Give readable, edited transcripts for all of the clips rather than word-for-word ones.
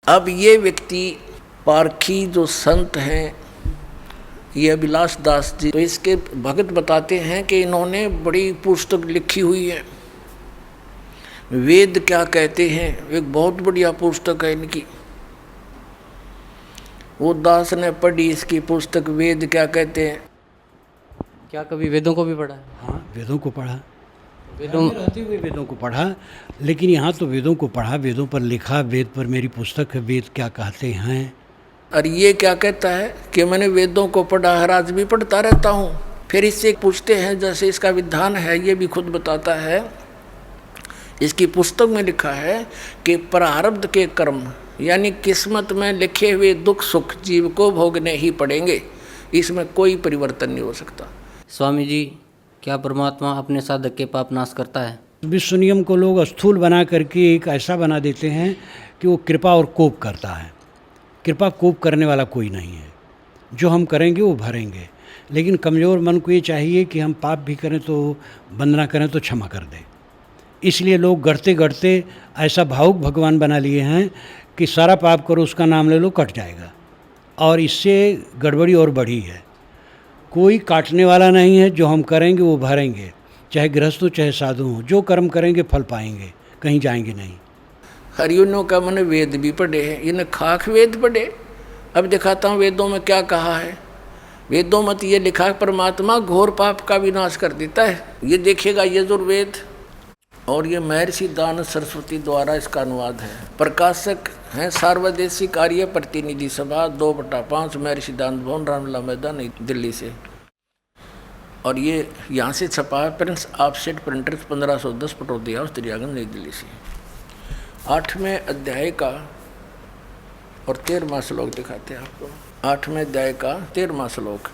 अब ये व्यक्ति पारखी जो संत हैं, ये अभिलाष दास जी, तो इसके भगत बताते हैं कि इन्होंने बड़ी पुस्तक लिखी हुई है, वेद क्या कहते हैं, एक बहुत बढ़िया पुस्तक है इनकी। वो दास ने पढ़ी इसकी पुस्तक, वेद क्या कहते हैं। क्या कभी वेदों को भी पढ़ा है? हाँ, वेदों को पढ़ा, वेदों रहते हुए वेदों को पढ़ा, लेकिन यहाँ तो वेदों को पढ़ा, वेदों पर लिखा, वेद पर मेरी पुस्तक है, वेद क्या कहते हैं। और ये क्या कहता है कि मैंने वेदों को पढ़ा है, आज भी पढ़ता रहता हूँ। फिर इससे पूछते हैं, जैसे इसका विधान है, ये भी खुद बताता है, इसकी पुस्तक में लिखा है कि प्रारब्ध के कर्म यानी किस्मत में लिखे हुए दुख सुख जीव को भोगने ही पड़ेंगे, इसमें कोई परिवर्तन नहीं हो सकता। स्वामी जी, क्या परमात्मा अपने साधक के पाप नाश करता है? विश्व नियम को लोग स्थूल बना करके एक ऐसा बना देते हैं कि वो कृपा और कोप करता है। कृपा कोप करने वाला कोई नहीं है, जो हम करेंगे वो भरेंगे। लेकिन कमज़ोर मन को ये चाहिए कि हम पाप भी करें तो वंदना करें तो क्षमा कर दें। इसलिए लोग गढ़ते गढ़ते ऐसा भावुक भगवान बना लिए हैं कि सारा पाप करो, उसका नाम ले लो, कट जाएगा। और इससे गड़बड़ी और बढ़ी है। कोई काटने वाला नहीं है, जो हम करेंगे वो भरेंगे, चाहे गृहस्थ हो चाहे साधु हो, जो कर्म करेंगे फल पाएंगे, कहीं जाएंगे नहीं। हरियों का मैंने वेद भी पढ़े हैं, इन्हें खाक वेद पढ़े। अब दिखाता हूँ वेदों में क्या कहा है। वेदों में तो ये लिखा परमात्मा घोर पाप का विनाश कर देता है। ये देखिएगा यजुर्वेद, और ये महर्षि दान सरस्वती द्वारा इसका अनुवाद है। प्रकाशक हैं सार्वदेशिक आर्य प्रतिनिधि सभा 2/5 महर्षि दान भवन, रामलीला मैदान, नई दिल्ली से। और ये यहाँ से छपा है Prince offset printers 1510 Pataudi house Daryaganj, नई दिल्ली से। 8वें अध्याय का और 13वां श्लोक दिखाते हैं आपको। 8वें अध्याय का 13वां श्लोक,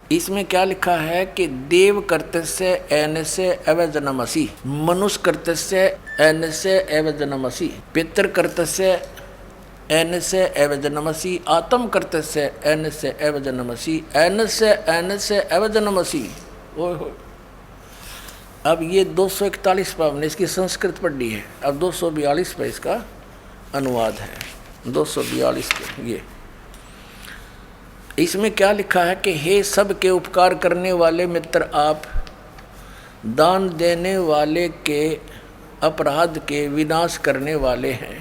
इसमें क्या लिखा है कि देव कर्तस्य एनस्य एव जनमसि, मनुष्य कर्तस्य एनस्य एव जनमसि, पितृ कर्तस्य एनस्य एव जनमसि, आत्म कर्तस्य एनस्य एव जनमसि, एनस्य एनस्य एव जनमसि। ओहो, अब ये 241 पर हमने इसकी संस्कृत पढ़ी है, अब 242 पर इसका अनुवाद है। 242 पे ये, इसमें क्या लिखा है कि हे सब के उपकार करने वाले मित्र, आप दान देने वाले के अपराध के विनाश करने वाले हैं।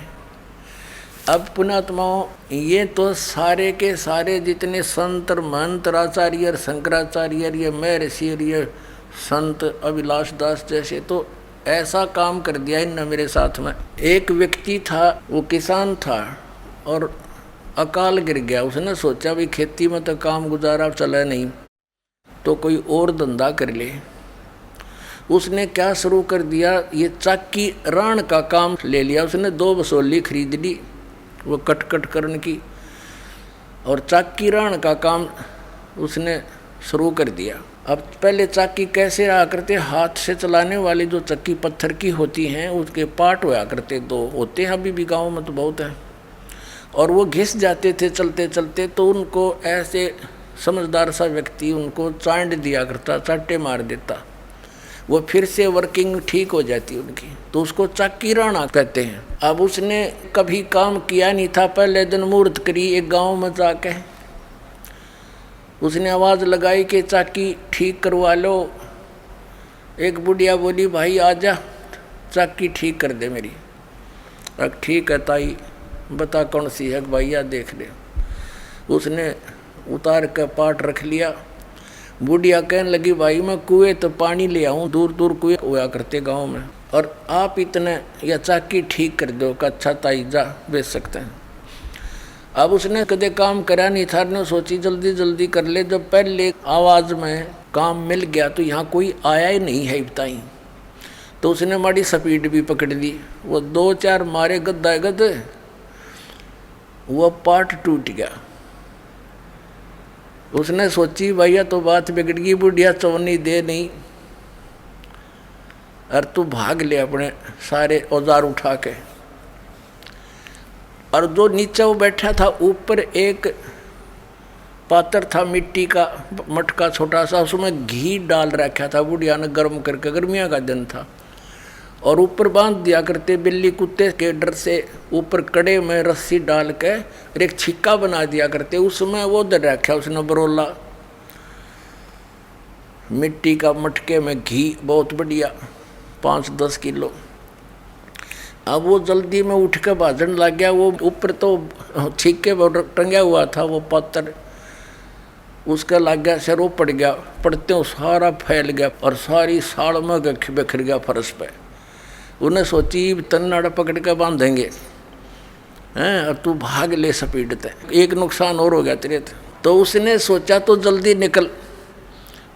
अब पुण्यात्माओं, ये तो सारे के सारे जितने संत महंत आचार्य शंकराचार्य, ये महर्षि, ये संत अभिलाष दास जैसे, तो ऐसा काम कर दिया इन मेरे साथ में। एक व्यक्ति था, वो किसान था और अकाल गिर गया। उसने सोचा भी खेती में तो काम गुजारा चला नहीं, तो कोई और धंधा कर ले। उसने क्या शुरू कर दिया, ये चाकी राण का काम ले लिया। उसने 2 बसोली खरीद ली, वो कट करने की, और चाकी राण का काम उसने शुरू कर दिया। अब पहले चाकी कैसे रहा करते, हाथ से चलाने वाली जो चक्की पत्थर की होती हैं, उसके पार्ट होया करते, 2 होते हैं, अभी भी गाँव में तो बहुत है, और वो घिस जाते थे चलते चलते। तो उनको ऐसे समझदार सा व्यक्ति उनको चांड दिया करता, चाटे मार देता, वो फिर से वर्किंग ठीक हो जाती उनकी, तो उसको चाकी राणा कहते हैं। अब उसने कभी काम किया नहीं था, पहले दिन मुहूर्त करी एक गांव में जाके, उसने आवाज़ लगाई कि चाकी ठीक करवा लो। एक बुढ़िया बोली, भाई आजा चाकी ठीक कर दे मेरी। अब ठीक है ताई, बता कौन सी है भैया, देख ले। उसने उतार कर पाट रख लिया। बुढ़िया कहने लगी, भाई मैं कुएं तो पानी ले आऊँ, दूर दूर कुएं हुआ करते गांव में, और आप इतने या चाकी ठीक कर दो का। अच्छा ताई जा, बेच सकते हैं। अब उसने कदे काम करा नहीं था, ने सोची जल्दी जल्दी कर ले। जब पहले आवाज़ में काम मिल गया तो यहाँ कोई आया ही नहीं है बताई, तो उसने माड़ी स्पीड भी पकड़ ली। वो 2-4 मारे गद्दा गद, वो पार्ट टूट गया। उसने सोची भैया तो बात बिगड़ गई, बुढ़िया चवनी दे नहीं, और तू भाग ले अपने सारे औजार उठा के। और जो नीचे वो बैठा था, ऊपर एक पात्र था मिट्टी का मटका छोटा सा, उसमें घी डाल रखा था बुढ़िया ने गर्म करके, गर्मियाँ का दिन था। और ऊपर बांध दिया करते बिल्ली कुत्ते के डर से। ऊपर कड़े में रस्सी डाल के और एक छिक्का बना दिया करते, उसमें वो दर रखा उसने बरोला, मिट्टी का मटके में घी बहुत बढ़िया 5-10 किलो। अब वो जल्दी में उठ के भाजन लग गया। वो ऊपर तो छिक्के टंगा हुआ था वो पात्र, उसका लग गया सिर, वो पड़ गया। पड़ते हो सारा फैल गया और सारी साड़ में बिखर गया फर्श पे। उन्हें सोची तन्नाड़ पकड़ के बांधेंगे हैं और तू भाग ले स्पीड ते, एक नुकसान और हो गया तेरे। तो उसने सोचा तो जल्दी निकल।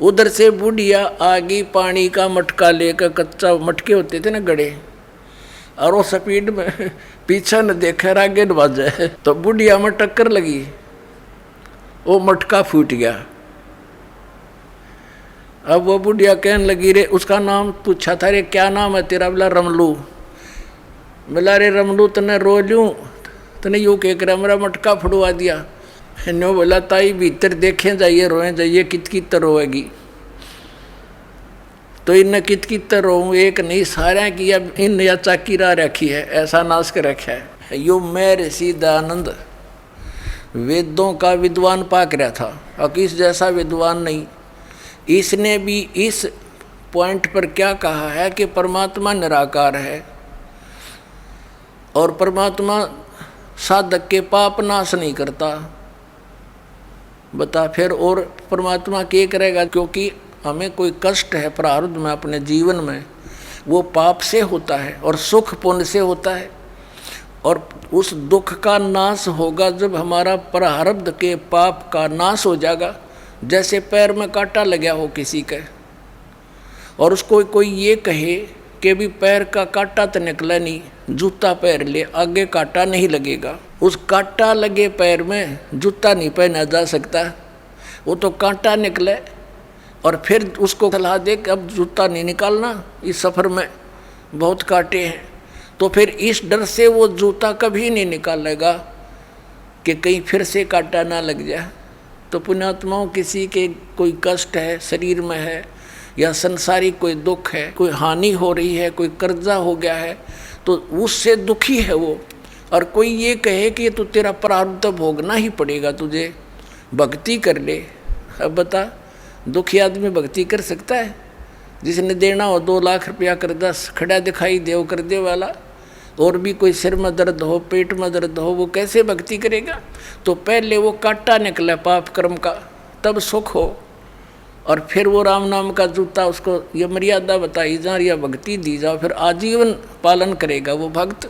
उधर से बुढ़िया आगी पानी का मटका लेकर, कच्चा मटके होते थे ना गड़े, और वो स्पीड में पीछे न देखे आगे न बाजे, तो बुढ़िया में टक्कर लगी, वो मटका फूट गया। अब वो बुढ़िया कहने लगी, रे उसका नाम पूछा था, रे क्या नाम है तेरा? बोला रमलू। बोला रे रमलू तने रो लूँ? तने यूँ कह कर मेरा मटका फुड़वा दिया। नो बोला ताई भीतर देखें जाइए, रोए जाइए, कित रोएगी। तो इन कित रो एक नहीं सारा की, अब इन या चाकी रा रखी है, ऐसा नाश कर रखा है। यो महर्षि दयानंद वेदों का विद्वान पाक रहा था, और किस जैसा विद्वान नहीं। इसने भी इस पॉइंट पर क्या कहा है कि परमात्मा निराकार है और परमात्मा साधक के पाप नाश नहीं करता। बता फिर और परमात्मा क्या करेगा? क्योंकि हमें कोई कष्ट है प्रारब्ध में अपने जीवन में, वो पाप से होता है और सुख पुण्य से होता है। और उस दुख का नाश होगा जब हमारा प्रारब्ध के पाप का नाश हो जाएगा। जैसे पैर में कांटा लगा हो किसी के, और उसको कोई ये कहे कि भी पैर का कांटा तो निकला नहीं, जूता पहन ले, आगे कांटा नहीं लगेगा। उस कांटा लगे पैर में जूता नहीं पहना जा सकता, वो तो कांटा निकले। और फिर उसको सलाह दे कि अब जूता नहीं निकालना, इस सफ़र में बहुत कांटे हैं, तो फिर इस डर से वो जूता कभी नहीं निकालेगा कि कहीं फिर से कांटा ना लग जाए। तो पुण्यात्माओं, किसी के कोई कष्ट है शरीर में है, या संसारिक कोई दुख है, कोई हानि हो रही है, कोई कर्जा हो गया है, तो उससे दुखी है वो। और कोई ये कहे कि तो तेरा प्रारब्ध भोगना ही पड़ेगा, तुझे भक्ति कर ले। अब बता, दुखी आदमी भक्ति कर सकता है? जिसने देना हो 2 लाख रुपया कर्जा खड़ा दिखाई दे वो कर दे वाला, और भी कोई सिर में दर्द हो, पेट में दर्द हो, वो कैसे भक्ति करेगा? तो पहले वो कांटा निकले पाप कर्म का, तब सुख हो, और फिर वो राम नाम का जूता, उसको ये मर्यादा बताई जा, या भक्ति दी जाओ, फिर आजीवन पालन करेगा वो भक्त।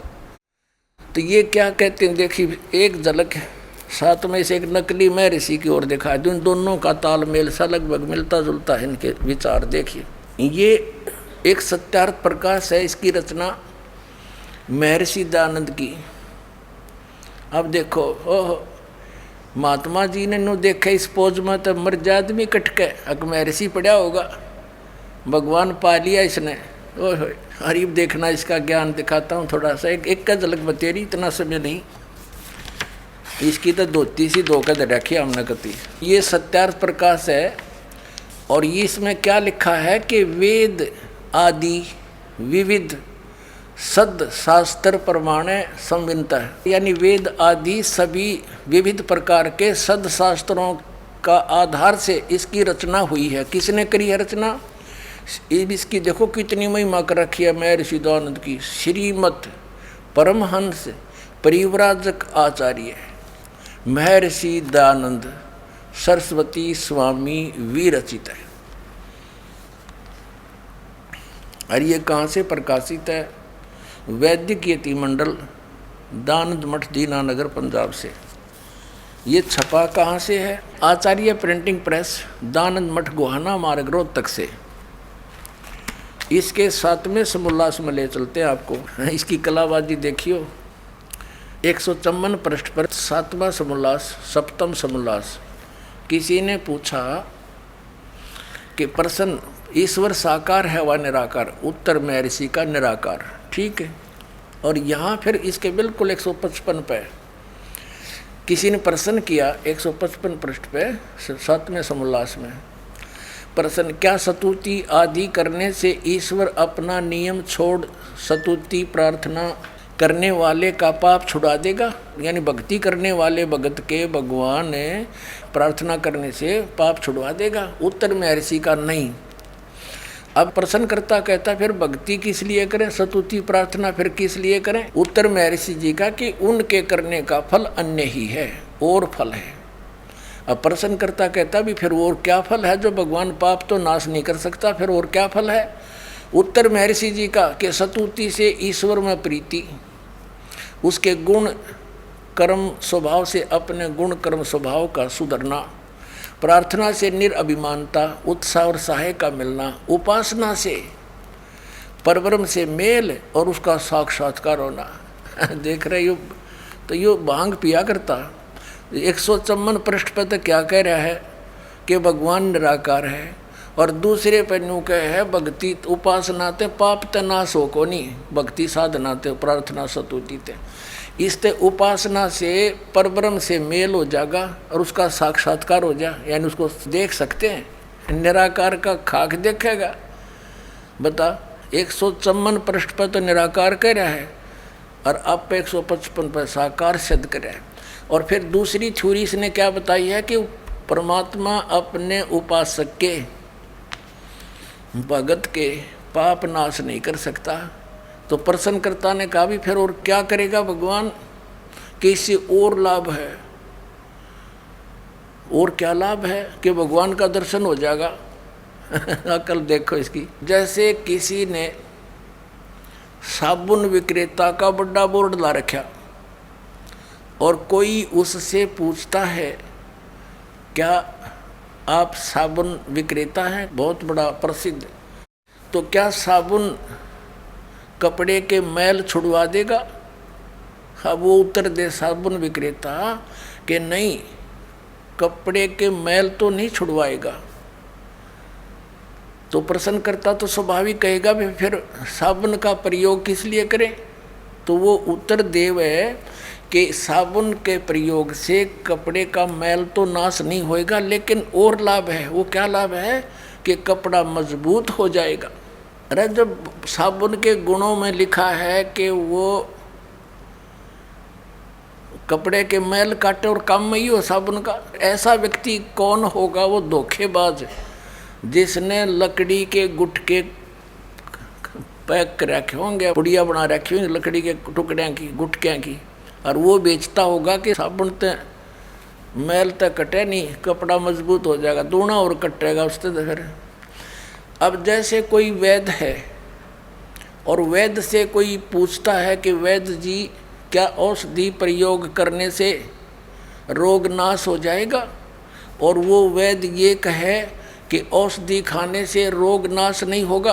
तो ये क्या कहते हैं, देखिए एक झलक साथ में से एक नकली महर्षि की ओर दिखा दूँ, दोनों का तालमेल सा लगभग मिलता जुलता है इनके विचार। देखिए ये एक सत्यार्थ प्रकाश है, इसकी रचना महर्षि दयानंद की। अब देखो, ओह महात्मा जी ने नो देखा इस पोज में तो मर जा आदमी कटके, अक महर्षि पड़ा होगा, भगवान पा लिया इसने। ओह हरीब देखना, इसका ज्ञान दिखाता हूँ थोड़ा सा, एक का झलक बतेरी, इतना समय नहीं। इसकी तो धोती सी धोकर रखी हमने कती। ये सत्यार्थ प्रकाश है, और ये इसमें क्या लिखा है कि वेद आदि विविध सद शास्त्र प्रमाणे संविनता है, यानी वेद आदि सभी विविध प्रकार के सद शास्त्रों का आधार से इसकी रचना हुई है। किसने करी है रचना? इसकी देखो कितनी महिमा कर रखी है महर्षि दयानंद की। श्रीमद् परमहंस परिव्राजक आचार्य महर्षि दयानंद सरस्वती स्वामी विरचित है। और ये कहाँ से प्रकाशित है? वैदिक यति मंडल, दानंद मठ, दीनानगर, पंजाब से। ये छपा कहाँ से है? आचार्य प्रिंटिंग प्रेस, दानंद मठ, गोहाना मार्ग, रोहतक से। इसके 7वें समोल्लास में ले चलते हैं आपको। इसकी कलाबाजी देखियो। 154 पृष्ठ पर 7वां समोल्लास, 7म समोल्लास। किसी ने पूछा कि प्रश्न, ईश्वर साकार है व निराकार? उत्तर महर्षि का निराकार। ठीक है। और यहाँ फिर इसके बिल्कुल 155 पे किसी ने प्रश्न किया, 155 पृष्ठ पे 7वें समोल्लास में प्रश्न, क्या स्तुति आदि करने से ईश्वर अपना नियम छोड़ स्तुति प्रार्थना करने वाले का पाप छुड़ा देगा? यानी भक्ति करने वाले भगत के भगवान प्रार्थना करने से पाप छुड़वा देगा? उत्तर महर्षि का नहीं। अब प्रश्नकर्ता कहता फिर भक्ति किस लिए करें, स्तुति प्रार्थना फिर किस लिए करें? उत्तर महर्षि जी का कि उनके करने का फल अन्य ही है, और फल है। अब प्रश्नकर्ता कहता भी फिर और क्या फल है, जो भगवान पाप तो नाश नहीं कर सकता, फिर और क्या फल है? उत्तर महर्षि जी का कि स्तुति से ईश्वर में प्रीति, उसके गुण कर्म स्वभाव से अपने गुण कर्म स्वभाव का सुधरना, प्रार्थना से निरअभिमानता उत्साह और सहाय का मिलना, उपासना से परब्रह्म से मेल और उसका साक्षात्कार होना। देख रहे हो, तो यो भांग पिया करता 154 पृष्ठ पर तो क्या कह रहा है कि भगवान निराकार है, और दूसरे पर न्यू कह है भक्ति उपासना ते पाप ते नाश हो को नहीं, भक्ति साधना ते प्रार्थना स्तुति ते, इससे उपासना से परब्रह्म से मेल हो जाएगा और उसका साक्षात्कार हो जाए, यानी उसको देख सकते हैं। निराकार का खाक देखेगा। बता 154 पृष्ठ पर तो निराकार कह रहा है और अब 155 पर साकार सिद्ध कर रहा है। और फिर दूसरी थ्योरी इसने क्या बताई है कि परमात्मा अपने उपासक के भगत के पाप नाश नहीं कर सकता। तो प्रश्नकर्ता ने कहा भी फिर और क्या करेगा भगवान, कि इससे और लाभ है। और क्या लाभ है कि भगवान का दर्शन हो जाएगा। अकल देखो इसकी। जैसे किसी ने साबुन विक्रेता का बड़ा बोर्ड ला रखा और कोई उससे पूछता है क्या आप साबुन विक्रेता हैं, बहुत बड़ा प्रसिद्ध, तो क्या साबुन कपड़े के मैल छुड़वा देगा? हाँ, वो उत्तर दे साबुन विक्रेता कि नहीं, कपड़े के मैल तो नहीं छुड़वाएगा। तो प्रश्नकर्ता तो स्वाभाविक कहेगा भी फिर साबुन का प्रयोग किस लिए करें? तो वो उत्तर देव है कि साबुन के प्रयोग से कपड़े का मैल तो नाश नहीं होएगा, लेकिन और लाभ है। वो क्या लाभ है कि कपड़ा मजबूत हो जाएगा। अरे जब साबुन के गुणों में लिखा है कि वो कपड़े के मैल काटे और काम में ही हो साबुन का, ऐसा व्यक्ति कौन होगा? वो धोखेबाज जिसने लकड़ी के गुटके पैक कर रखे होंगे, पुड़िया बना रखी होंगी लकड़ी के टुकड़ियाँ की, गुटकियाँ की, और वो बेचता होगा कि साबुन ते मैल तक कटे नहीं, कपड़ा मजबूत हो जाएगा, दूना और कटेगा उससे। तो फिर अब जैसे कोई वैद्य है और वैद्य से कोई पूछता है कि वैद्य जी क्या औषधि प्रयोग करने से रोग नाश हो जाएगा, और वो वैद्य ये कहे कि औषधि खाने से रोग नाश नहीं होगा।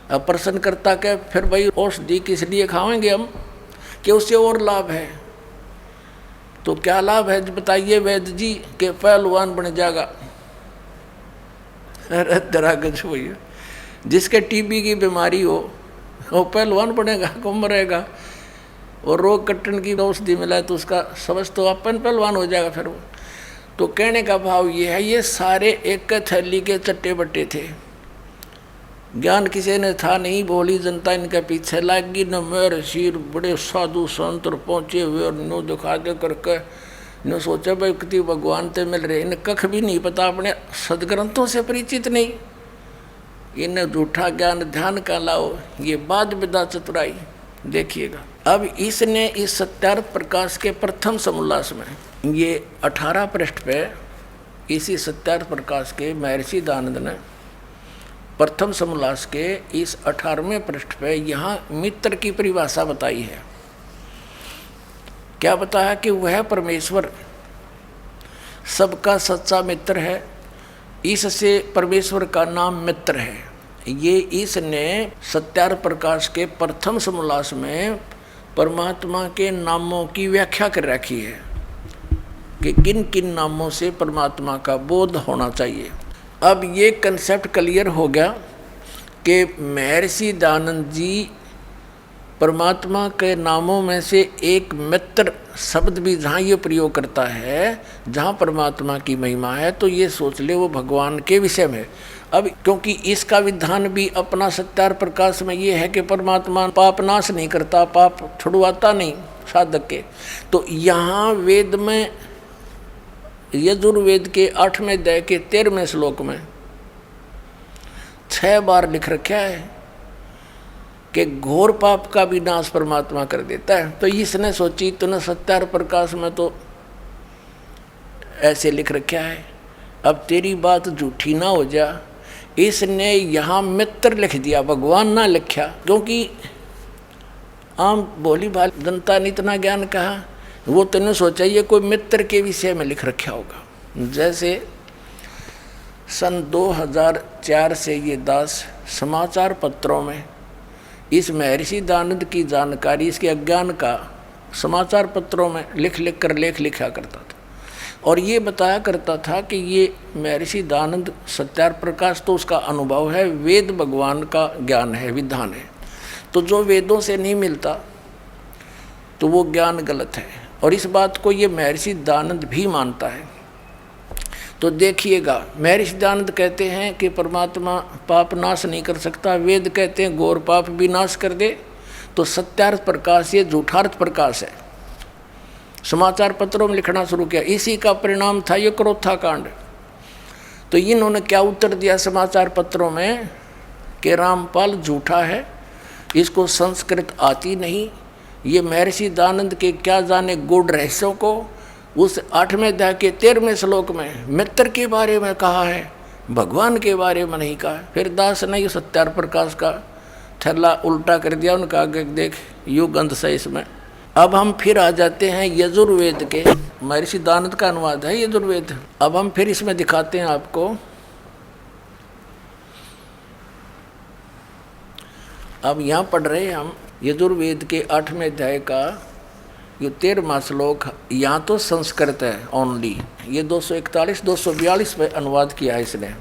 अब प्रश्नकर्ता के फिर भाई औषधि किस लिए खाएंगे हम, कि उससे और लाभ है। तो क्या लाभ है बताइए वैद्य जी? के पहलवान बन जाएगा। अरे दरागज भैया, जिसके टीबी की बीमारी हो वो पहलवान बनेगा, कम रहेगा, और रोग कट्टन की औषधि मिला तो उसका समझ तो अपन पहलवान हो जाएगा फिर वो। तो कहने का भाव ये है, ये सारे एक थैली के चट्टे बट्टे थे, ज्ञान किसी ने था नहीं, भोली जनता इनके पीछे लागी। न मेरे सिर बड़े साधु संत पहुँचे हुए और नो दिखा दे करके न सोचा भाई कितनी भगवान ते मिल रहे, इन्हें कख भी नहीं पता, अपने सदग्रंथों से परिचित नहीं, इन्हें झूठा ज्ञान ध्यान का लाओ, ये बाद विदा चतुराई। देखिएगा अब इसने इस सत्यार्थ प्रकाश के प्रथम समोल्लास में ये 18 पृष्ठ पे इसी सत्यार्थ प्रकाश के महर्षि दयानंद ने प्रथम समोल्लास के इस 18वें पृष्ठ पे यहाँ मित्र की परिभाषा बताई है। क्या बताया कि वह परमेश्वर सबका सच्चा मित्र है, इससे परमेश्वर का नाम मित्र है। ये इसने सत्यार्थ प्रकाश के प्रथम समोल्लास में परमात्मा के नामों की व्याख्या कर रखी है कि किन किन नामों से परमात्मा का बोध होना चाहिए। अब ये कंसेप्ट क्लियर हो गया कि महर्षि दयानंद जी परमात्मा के नामों में से एक मित्र शब्द भी जहाँ ये प्रयोग करता है, जहाँ परमात्मा की महिमा है, तो ये सोच ले वो भगवान के विषय में। अब क्योंकि इसका विधान भी अपना सत्यार प्रकाश में ये है कि परमात्मा पाप नाश नहीं करता, पाप छुड़वाता नहीं साधक के। तो यहाँ वेद में, यजुर्वेद के 8वें अध्याय के 13वें श्लोक में 6 बार लिख रखा है कि घोर पाप का भी नाश परमात्मा कर देता है। तो इसने सोची, तूने सत्यार प्रकाश में तो ऐसे लिख रखा है, अब तेरी बात झूठी ना हो जा, इसने यहाँ मित्र लिख दिया, भगवान ना लिखा। क्योंकि आम भोली भाली जनता ने इतना ज्ञान कहा, वो तूने सोचा ये कोई मित्र के विषय में लिख रखा होगा। जैसे सन 2004 से ये दास समाचार पत्रों में इस महर्षि दयानंद की जानकारी, इसके अज्ञान का समाचार पत्रों में लिख कर लेख लिखा करता था, और ये बताया करता था कि ये महर्षि दयानंद सत्यार प्रकाश तो उसका अनुभव है, वेद भगवान का ज्ञान है, विधान है। तो जो वेदों से नहीं मिलता तो वो ज्ञान गलत है, और इस बात को ये महर्षि दयानंद भी मानता है। तो देखिएगा, महर्षि दयानंद कहते हैं कि परमात्मा पाप नाश नहीं कर सकता, वेद कहते हैं घोर पाप भी नाश कर दे। तो सत्यार्थ प्रकाश ये झूठार्थ प्रकाश है, समाचार पत्रों में लिखना शुरू किया। इसी का परिणाम था ये क्रोथा कांड। तो इन्होंने क्या उत्तर दिया समाचार पत्रों में कि रामपाल झूठा है, इसको संस्कृत आती नहीं, ये महर्षि दयानंद के क्या जाने गूढ़ रहस्यों को उस 8वें अध्याय के 13वें श्लोक में मित्र के बारे में कहा है, भगवान के बारे में नहीं कहा। फिर दास ने ये सत्यार प्रकाश का थैला उल्टा कर दिया, उनका आगे देख युग अंत से इसमें। अब हम फिर आ जाते हैं यजुर्वेद के, महर्षि दयानंद का अनुवाद है यजुर्वेद। अब हम फिर इसमें दिखाते हैं आपको। अब यहाँ पढ़ रहे हैं हम यजुर्वेद के 8वें अध्याय का ये 13वां श्लोक। यहाँ तो संस्कृत है ओनली, ये 241-242 पे अनुवाद किया है इसने।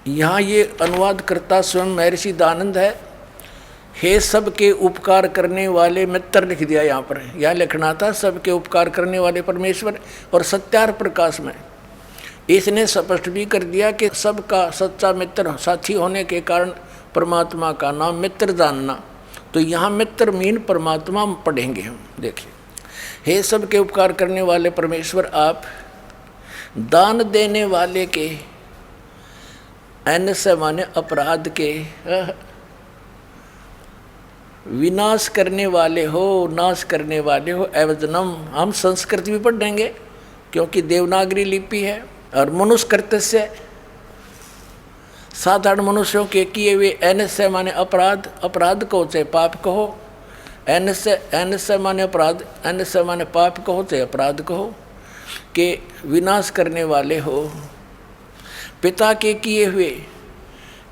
यहाँ ये अनुवाद करता स्वयं महर्षि दयानंद है। हे सबके उपकार करने वाले मित्र लिख दिया यहाँ पर, यहाँ लिखना था सबके उपकार करने वाले परमेश्वर। और सत्यार प्रकाश में इसने स्पष्ट भी कर दिया कि सबका सच्चा मित्र साथी होने के कारण परमात्मा का नाम मित्र जानना। तो यहाँ मित्र मीन परमात्मा पढ़ेंगे हम। देखिए, हे सबके उपकार करने वाले परमेश्वर, आप दान देने वाले के ऐन से माने अपराध के विनाश करने वाले हो, नाश करने वाले हो। एवजनम, हम संस्कृत भी पढ़ देंगे क्योंकि देवनागरी लिपि है। और मनुष्कृत्य से साधारण मनुष्यों के किए हुए ऐन से माने अपराध, अपराध कहो चाहे पाप कहो, ऐन से माने अपराध, ऐन से माने पाप कहो चाहे अपराध कहो, के विनाश करने वाले हो। पिता के किए हुए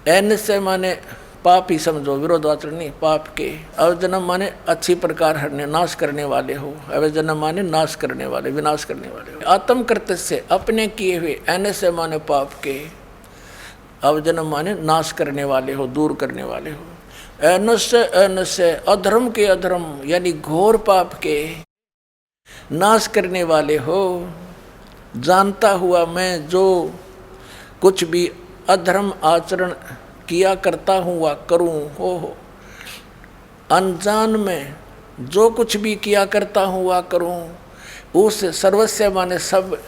ऐन से माने पाप ही समझो, विरोधाचरण नहीं, पाप के। अवजन्म माने अच्छी प्रकार हरने, नाश करने वाले हो। अवजन्म माने नाश करने वाले, विनाश करने वाले हो। आत्म कृत्य से अपने किए हुए, ऐन से माने पाप के, अवजन्म माने नाश करने वाले हो, दूर करने वाले हो। ऐन से अधर्म के, अधर्म यानी घोर पाप के नाश करने वाले हो। जानता हुआ मैं जो कुछ भी अधर्म आचरण किया करता हूँ वा करूँ हो, अनजान में जो कुछ भी किया करता हूँ वा करूँ, उस सर्वस्व माने सब,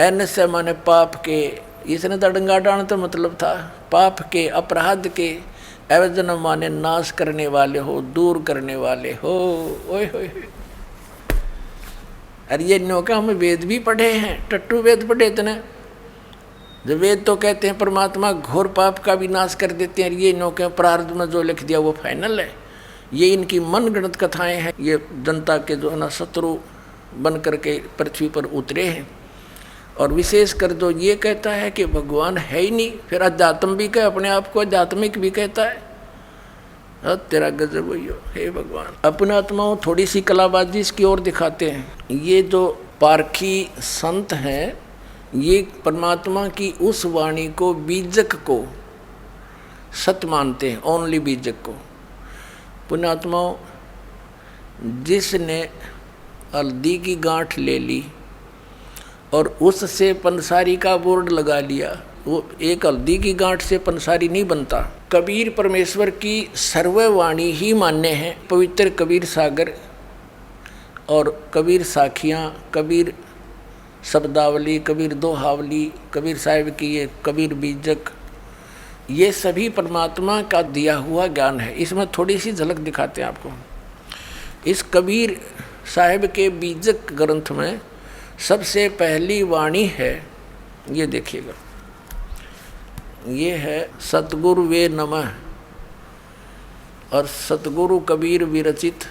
ऐन से माने पाप के। इसने दड़ंगा डाण तो मतलब था पाप के, अपराध के। एवजन माने नाश करने वाले हो, दूर करने वाले हो। ओए होए, अरे ये नौका हम वेद भी पढ़े हैं, टट्टू वेद पढ़े इतने। जब वेद तो कहते हैं परमात्मा घोर पाप का भी नाश कर देते हैं, ये नौके प्रारब्ध में जो लिख दिया वो फाइनल है। ये इनकी मनगढ़ंत कथाएं हैं। ये जनता के जो है ना शत्रु बन करके पृथ्वी पर उतरे हैं। और विशेष कर जो ये कहता है कि भगवान है ही नहीं, फिर अध्यात्म भी कहे, अपने आप को आध्यात्मिक भी कहता है। तेरा गजब हुई हो, हे भगवान। अपने आत्माओं थोड़ी सी कलाबाजी इसकी ओर दिखाते हैं। ये जो पारखी संत हैं, ये परमात्मा की उस वाणी को, बीजक को सत्य मानते हैं, ओनली बीजक को। पुण्यात्माओं, जिसने हल्दी की गांठ ले ली और उससे पंसारी का बोर्ड लगा लिया, वो एक हल्दी की गांठ से पंसारी नहीं बनता। कबीर परमेश्वर की सर्ववाणी ही मान्य है। पवित्र कबीर सागर और कबीर साखियाँ, कबीर शब्दावली, कबीर दोहावली, कबीर साहिब की ये कबीर बीजक, ये सभी परमात्मा का दिया हुआ ज्ञान है। इसमें थोड़ी सी झलक दिखाते हैं आपको। इस कबीर साहिब के बीजक ग्रंथ में सबसे पहली वाणी है, ये देखिएगा, ये है सतगुरु वे नमः, और सतगुरु कबीर विरचित।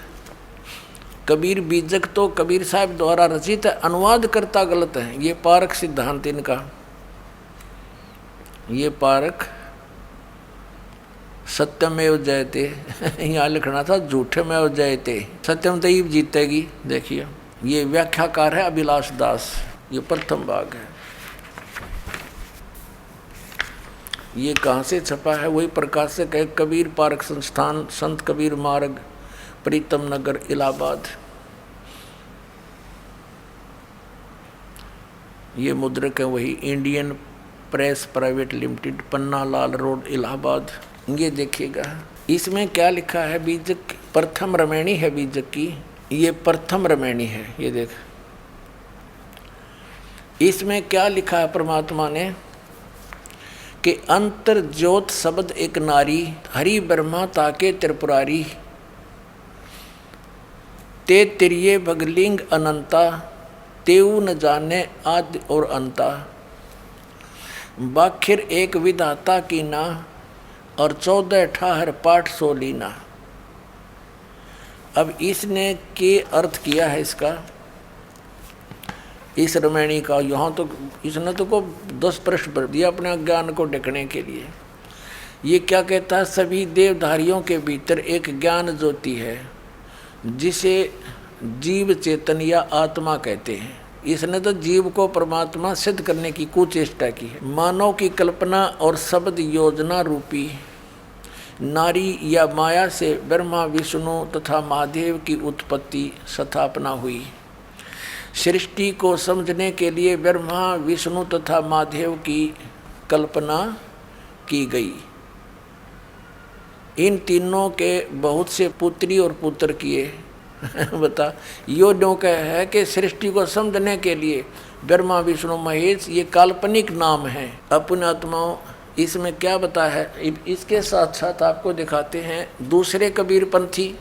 कबीर बीजक तो कबीर साहब द्वारा रचित है, अनुवाद करता गलत है। ये पारक सिद्धांत इनका, ये पारक सत्यमेव जयते यहाँ लिखना था झूठमेव जयते, सत्यम तो ही जीतेगी। देखिए ये व्याख्याकार है अभिलाष दास, ये प्रथम भाग है। ये कहाँ से छपा है? वही प्रकाशक है, कबीर पारक संस्थान, संत कबीर मार्ग, प्रीतम नगर, इलाहाबाद। ये मुद्रक है वही, Indian press private limited, Panna Lal road, Allahabad. ये देखिएगा इसमें क्या लिखा है। बीजक प्रथम रमैणी है बीजक की, ये प्रथम रमैणी है। ये देख इसमें क्या लिखा है परमात्मा ने कि अंतर ज्योत शब्द एक नारी, हरि ब्रह्मा ताके त्रिपुरारी, ते तिरिये भगलिंग अनंता, तेऊ न जाने आदि और अंता, बाखिर एक विधाता की ना, और 14 ठाहर पाठ सोलीना। अब इसने के अर्थ किया है इसका, इस रमैणी का। यहाँ तो इसने तो को 10 प्रश्न भर दिया अपने ज्ञान को ढकने के लिए। ये क्या कहता है? सभी देवधारियों के भीतर एक ज्ञान ज्योति है जिसे जीव चेतन या आत्मा कहते हैं। इसने तो जीव को परमात्मा सिद्ध करने की कुचेष्टा की है। मानव की कल्पना और शब्द योजना रूपी नारी या माया से ब्रह्मा विष्णु तथा महादेव की उत्पत्ति स्थापना हुई। सृष्टि को समझने के लिए ब्रह्मा विष्णु तथा महादेव की कल्पना की गई। इन तीनों के बहुत से पुत्री और पुत्र किए। बता, यो नो कह है कि सृष्टि को समझने के लिए ब्रह्मा विष्णु महेश ये काल्पनिक नाम है अपने आत्माओं। इसमें क्या बता है? इसके साथ साथ आपको दिखाते हैं दूसरे कबीरपंथी,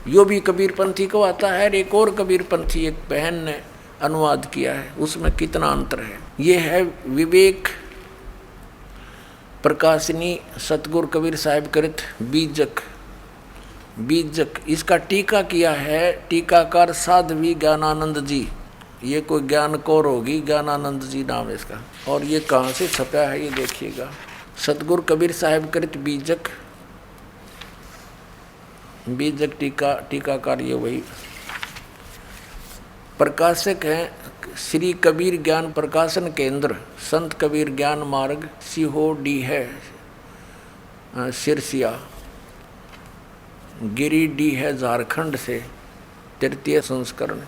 यो भी कबीरपंथी को आता है, एक और कबीरपंथी एक बहन ने अनुवाद किया है, उसमें कितना अंतर है। ये है विवेक प्रकाशनी सतगुरु कबीर साहिब कृत बीजक। बीजक इसका टीका किया है टीकाकार साध्वी ज्ञानानंद जी। ये कोई ज्ञान कौर होगी, ज्ञानानंद जी नाम है इसका। और ये कहाँ से छपा है ये देखिएगा, सतगुरु कबीर साहिब कृत बीजक। बीजक टीकाकार ये वही। प्रकाशक हैं श्री कबीर ज्ञान प्रकाशन केंद्र, संत कबीर ज्ञान मार्ग, सीहोडी है सिरसिया, गिरिडीह है झारखंड से, तृतीय संस्करण,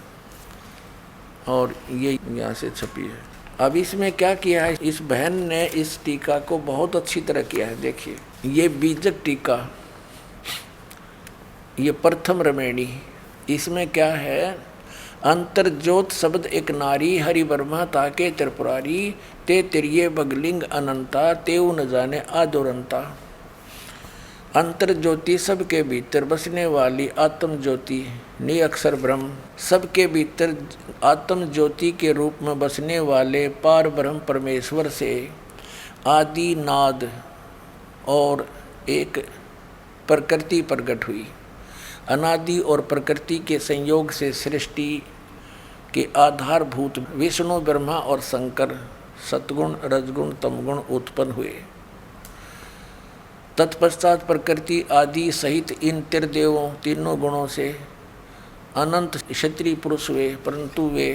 और ये यहाँ से छपी है। अब इसमें क्या किया है इस बहन ने, इस टीका को बहुत अच्छी तरह किया है। देखिए ये बीजक टीका, ये प्रथम रमैणी। इसमें क्या है? अंतर ज्योत शब्द एक नारी, हरि ब्रह्मा ताके त्रिपुरारी, ते तिरिये बगलिंग अनंता, तेऊ न जाने आदोरंता। अंतर ज्योति सबके भीतर बसने वाली आत्म ज्योति निअक्षर ब्रह्म, सबके भीतर आत्म ज्योति के रूप में बसने वाले पार ब्रह्म परमेश्वर से आदि नाद और एक प्रकृति प्रकट हुई। अनादि और प्रकृति के संयोग से सृष्टि के आधारभूत विष्णु ब्रह्मा और शंकर सतगुण रजगुण तमगुण उत्पन्न हुए। तत्पश्चात प्रकृति आदि सहित इन त्रिदेवों तीनों गुणों से अनंत क्षत्रिय पुरुष हुए, परंतु वे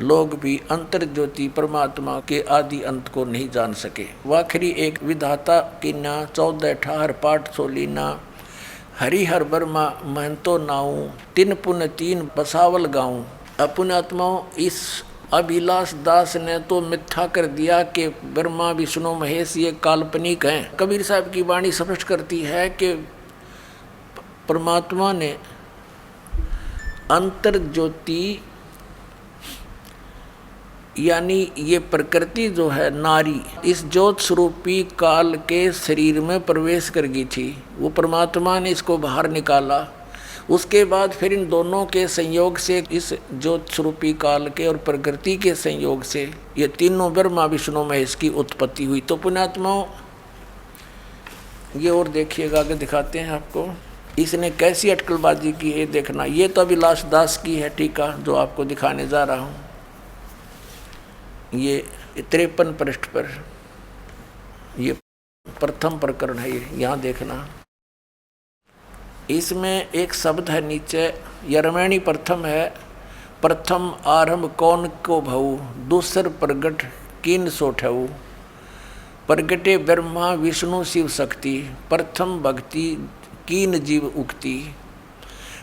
लोग भी अंतर ज्योति परमात्मा के आदि अंत को नहीं जान सके। वाखरी एक विधाता की ना 14 ठाहर पाठ सोलीना, हरिहर वर्मा महंतो नाऊं, तिन पुन तीन बसावल गाऊं। अपने आत्माओं, इस अभिलाष दास ने तो मिथ्या कर दिया कि ब्रह्मा विष्णु महेश ये काल्पनिक हैं। कबीर साहब की वाणी स्पष्ट करती है कि परमात्मा ने अंतर ज्योति यानी ये प्रकृति जो है नारी, इस ज्योत स्वरूपी काल के शरीर में प्रवेश कर गई थी। वो परमात्मा ने इसको बाहर निकाला। उसके बाद फिर इन दोनों के संयोग से, इस ज्योत स्वरूपी काल के और प्रकृति के संयोग से ये तीनों ब्रह्मा विष्णु महेश की उत्पत्ति हुई। तो पुण्यात्माओं, ये और देखिएगा, आगे दिखाते हैं आपको इसने कैसी अटकलबाजी की है। देखना, ये तो अभिलाष दास की है टीका जो आपको दिखाने जा रहा हूँ। ये 53 पृष्ठ पर ये प्रथम प्रकरण है। ये यहाँ देखना, इसमें एक शब्द है नीचे, यरमैणी प्रथम है। प्रथम आरंभ कौन को भऊ, दूसर प्रगट किन सोठऊ। प्रगटे ब्रह्मा विष्णु शिव शक्ति, प्रथम भक्ति कीन जीव उक्ति।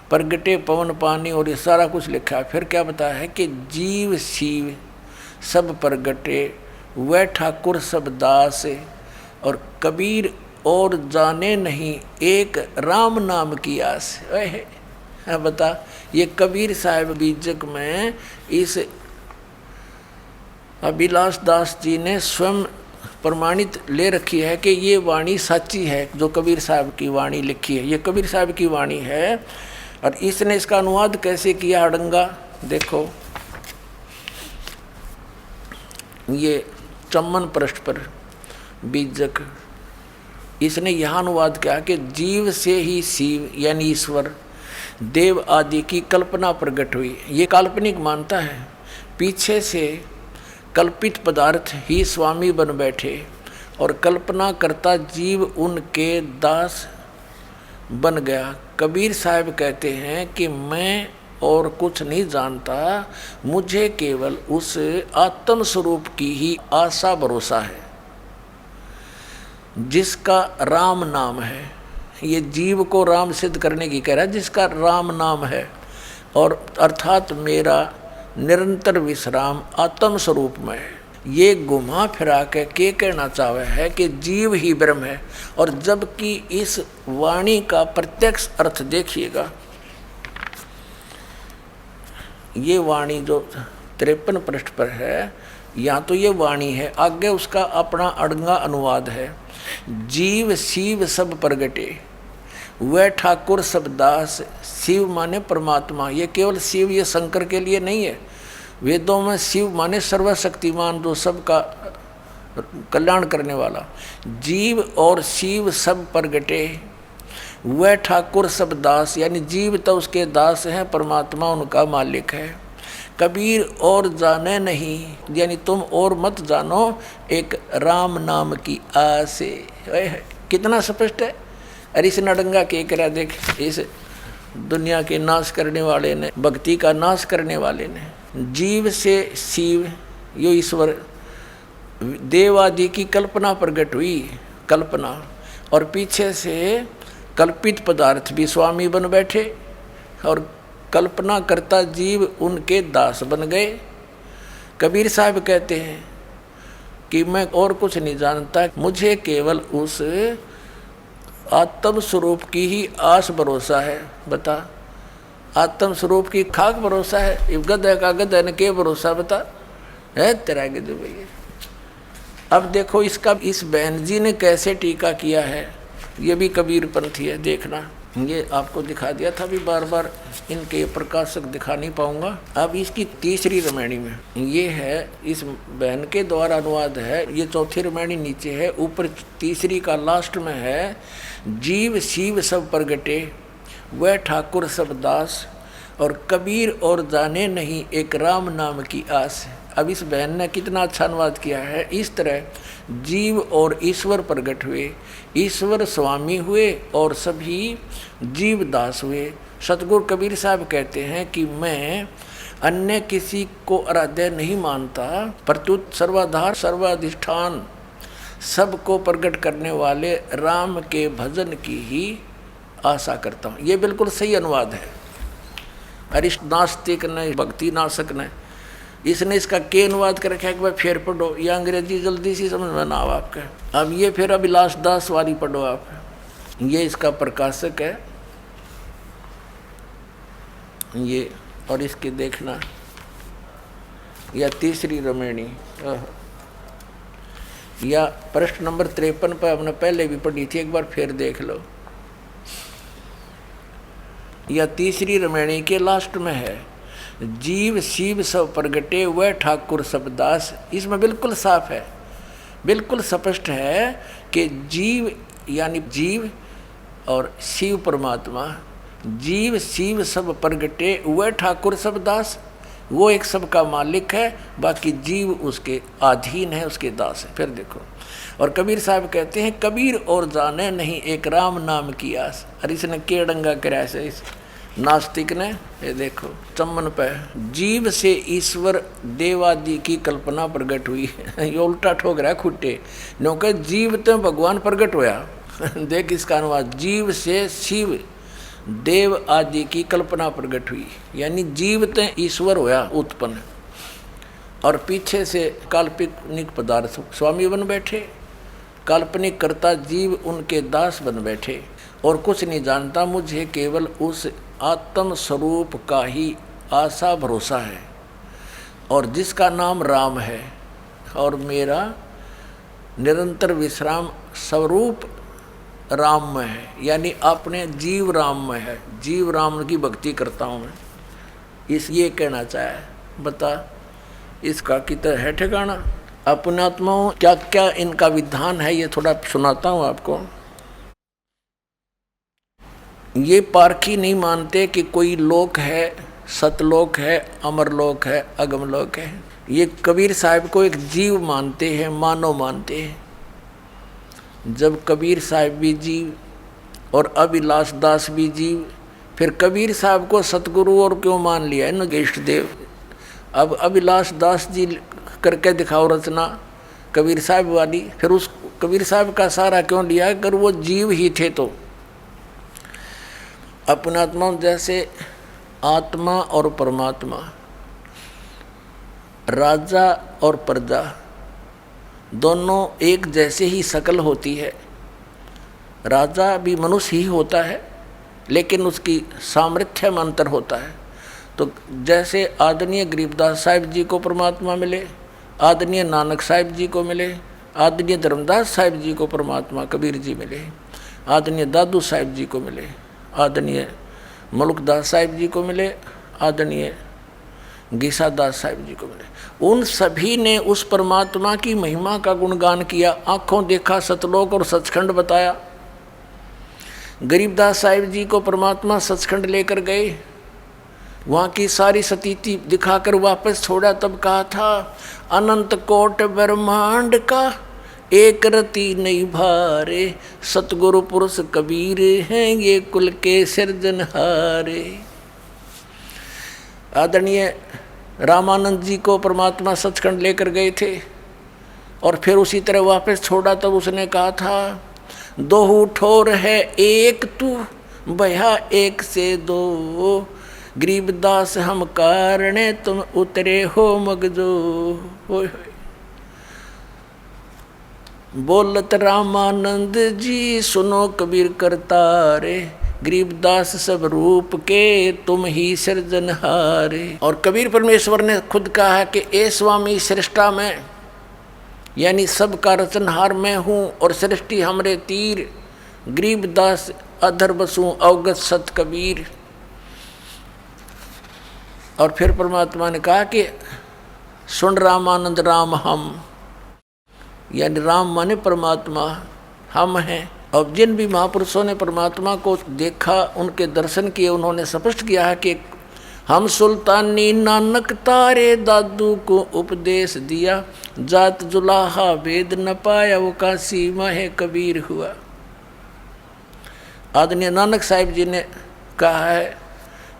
प्रगटे पवन पानी, और ये सारा कुछ लिखा है। फिर क्या बताया है कि जीव शिव सब प्रगटे, वह ठाकुर सब दास, और कबीर और जाने नहीं एक राम नाम की आस। है बता, ये कबीर साहब बीजक में इस अभिलाष दास जी ने स्वयं प्रमाणित ले रखी है कि ये वाणी सच्ची है। जो कबीर साहब की वाणी लिखी है, ये कबीर साहब की वाणी है। और इसने इसका अनुवाद कैसे किया अड़ंगा, देखो ये 54 पृष्ठ पर बीजक, इसने यहाँ अनुवाद किया कि जीव से ही शिव यानी ईश्वर देव आदि की कल्पना प्रकट हुई। ये काल्पनिक मानता है, पीछे से कल्पित पदार्थ ही स्वामी बन बैठे और कल्पना करता जीव उनके दास बन गया। कबीर साहब कहते हैं कि मैं और कुछ नहीं जानता, मुझे केवल उस आत्म स्वरूप की ही आशा भरोसा है जिसका राम नाम है। ये जीव को राम सिद्ध करने की कह रहा है, जिसका राम नाम है, और अर्थात मेरा निरंतर विश्राम आत्म स्वरूप में है। ये घुमा फिरा के कहना चाहे है कि जीव ही ब्रह्म है। और जबकि इस वाणी का प्रत्यक्ष अर्थ देखिएगा, ये वाणी जो 53 पृष्ठ पर है, यहाँ तो ये वाणी है, आगे उसका अपना अड़ंगा अनुवाद है। जीव शिव सब प्रगटे, वह ठाकुर सब दास। शिव माने परमात्मा, ये केवल शिव ये शंकर के लिए नहीं है। वेदों में शिव माने सर्वशक्तिमान, जो सबका कल्याण करने वाला। जीव और शिव सब प्रगटे, वह ठाकुर सब दास, यानी जीव तो उसके दास हैं, परमात्मा उनका मालिक है। कबीर और जाने नहीं, यानी तुम और मत जानो एक राम नाम की आस। कितना स्पष्ट है। अरे इस नडंगा के करा देख, इस दुनिया के नाश करने वाले ने, भक्ति का नाश करने वाले ने, जीव से शिव यो ईश्वर देव आदि की कल्पना प्रकट हुई, कल्पना, और पीछे से कल्पित पदार्थ भी स्वामी बन बैठे और कल्पना करता जीव उनके दास बन गए। कबीर साहब कहते हैं कि मैं और कुछ नहीं जानता, मुझे केवल उस आत्म स्वरूप की ही आस भरोसा है। बता, आत्म स्वरूप की खाक भरोसा है, गधा का गधा ने के भरोसा बता है तेरा गिद्ध भैया। अब देखो इसका, इस बहन जी ने कैसे टीका किया है, ये भी कबीर पंथी है। देखना, ये आपको दिखा दिया था, अभी बार बार इनके प्रकाशक दिखा नहीं पाऊंगा। अब इसकी तीसरी रामायणी में ये है, इस बहन के द्वारा अनुवाद है। ये चौथी रामायणी नीचे है, ऊपर तीसरी का लास्ट में है। जीव शिव सब प्रगटे, वह ठाकुर सब दास, और कबीर और जाने नहीं एक राम नाम की आस। अब इस बहन ने कितना अच्छा अनुवाद किया है। इस तरह जीव और ईश्वर प्रकट हुए, ईश्वर स्वामी हुए और सभी जीव दास हुए। सतगुरु कबीर साहब कहते हैं कि मैं अन्य किसी को आराध्य नहीं मानता, प्रत्युत सर्वाधार सर्वाधिष्ठान सबको प्रकट करने वाले राम के भजन की ही आशा करता हूँ। ये बिल्कुल सही अनुवाद है। अरिष्ट नास्तिक ने, भक्ति नाशक ने, इसने इसका के अनुवाद कर रखा है कि भाई फिर पढ़ो, या अंग्रेजी जल्दी सी समझ में ना आओ आपके। अब ये फिर अभिलाष दास वाली पढ़ो आप, ये इसका प्रकाशक है ये, और इसके देखना या तीसरी रमणी, या प्रश्न नंबर 53 पर हमने पहले भी पढ़ी थी, एक बार फिर देख लो। या तीसरी रमणी के लास्ट में है, जीव शिव सब प्रगटे वह ठाकुर सब दास। इसमें बिल्कुल साफ है, बिल्कुल स्पष्ट है कि जीव यानी जीव और शिव परमात्मा, जीव शिव सब प्रगटे वह ठाकुर सब दास। वो एक सबका मालिक है, बाकी जीव उसके अधीन है, उसके दास है। फिर देखो, और कबीर साहब कहते हैं कबीर और जाने नहीं एक राम नाम की आस। और इसने के डंगा कराया से इस नास्तिक ने, ये देखो चम्मन पे, जीव से ईश्वर देवादि की कल्पना प्रकट हुई है। ये उल्टा ठोक रहा है खुट्टे, नो के जीव तो भगवान प्रकट होया। देख इसका अनुवाद, जीव से शिव देव आदि की कल्पना प्रकट हुई, यानी जीव तो ईश्वर होया उत्पन्न, और पीछे से काल्पनिक पदार्थ स्वामी बन बैठे, काल्पनिक कर्ता जीव उनके दास बन बैठे, और कुछ नहीं जानता मुझे केवल उस आत्म स्वरूप का ही आशा भरोसा है, और जिसका नाम राम है, और मेरा निरंतर विश्राम स्वरूप राम में है, यानी अपने जीव राम में है, जीव राम की भक्ति करता हूँ मैं। इस ये कहना चाहे, बता इसका कितना है ठिकाना। अपने आत्माओं क्या क्या इनका विधान है, ये थोड़ा सुनाता हूँ आपको। ये पारखी नहीं मानते कि कोई लोक है, सतलोक है, अमरलोक है, अगमलोक है। ये कबीर साहब को एक जीव मानते हैं, मानव मानते हैं। जब कबीर साहब भी जीव और अभिलाष दास भी जीव, फिर कबीर साहब को सतगुरु और क्यों मान लिया है न इष्ट देव। अब अभिलाष दास जी करके दिखाओ रचना कबीर साहब वाली, फिर उस कबीर साहब का सहारा क्यों लिया अगर वो जीव ही थे तो। अपना आत्मा जैसे आत्मा और परमात्मा, राजा और प्रजा दोनों एक जैसे ही शकल होती है। राजा भी मनुष्य ही होता है, लेकिन उसकी सामर्थ्य में अंतर होता है। तो जैसे आदरणीय गरीबदास साहिब जी को परमात्मा मिले, आदरणीय नानक साहिब जी को मिले, आदरणीय धर्मदास साहिब जी को परमात्मा कबीर जी मिले, आदरणीय दादू साहिब जी को मिले, आदरणीय मलुकदास साहिब जी को मिले, आदरणीय गीसादास साहिब जी को मिले। उन सभी ने उस परमात्मा की महिमा का गुणगान किया, आंखों देखा सतलोक और सचखंड बताया। गरीबदास साहिब जी को परमात्मा सचखंड लेकर गए, वहाँ की सारी सतीति दिखाकर वापस छोड़ा, तब कहा था अनंत कोट ब्रह्मांड का एक रति नहीं भारे, सतगुरु पुरुष कबीर हैं ये कुल के सिरजनहारे। आदरणीय रामानंद जी को परमात्मा सचखंड लेकर गए थे और फिर उसी तरह वापस छोड़ा, तब उसने कहा था दो ठोर है एक तू भया एक से दो, गरीबदास हम कारणे तुम उतरे हो मगजो। बोलत रामानंद जी सुनो कबीर करतारे, गरीबदास सब रूप के तुम ही सृजनहारे। और कबीर परमेश्वर ने खुद कहा है कि ए स्वामी सृष्टा में, यानी सबका रचनहार मैं हूँ और सृष्टि हमरे तीर, गरीबदास अधर बसूं अवगत सत कबीर। और फिर परमात्मा ने कहा कि सुन रामानंद राम हम, यानी राम माने परमात्मा, हम हैं। और जिन भी महापुरुषों ने परमात्मा को देखा, उनके दर्शन किए, उन्होंने स्पष्ट किया है कि हम सुल्तानी नानक तारे दादू को उपदेश दिया, जात जुलाहा वेद न पाया वो काशी माहे कबीर हुआ। आदरणीय नानक साहिब जी ने कहा है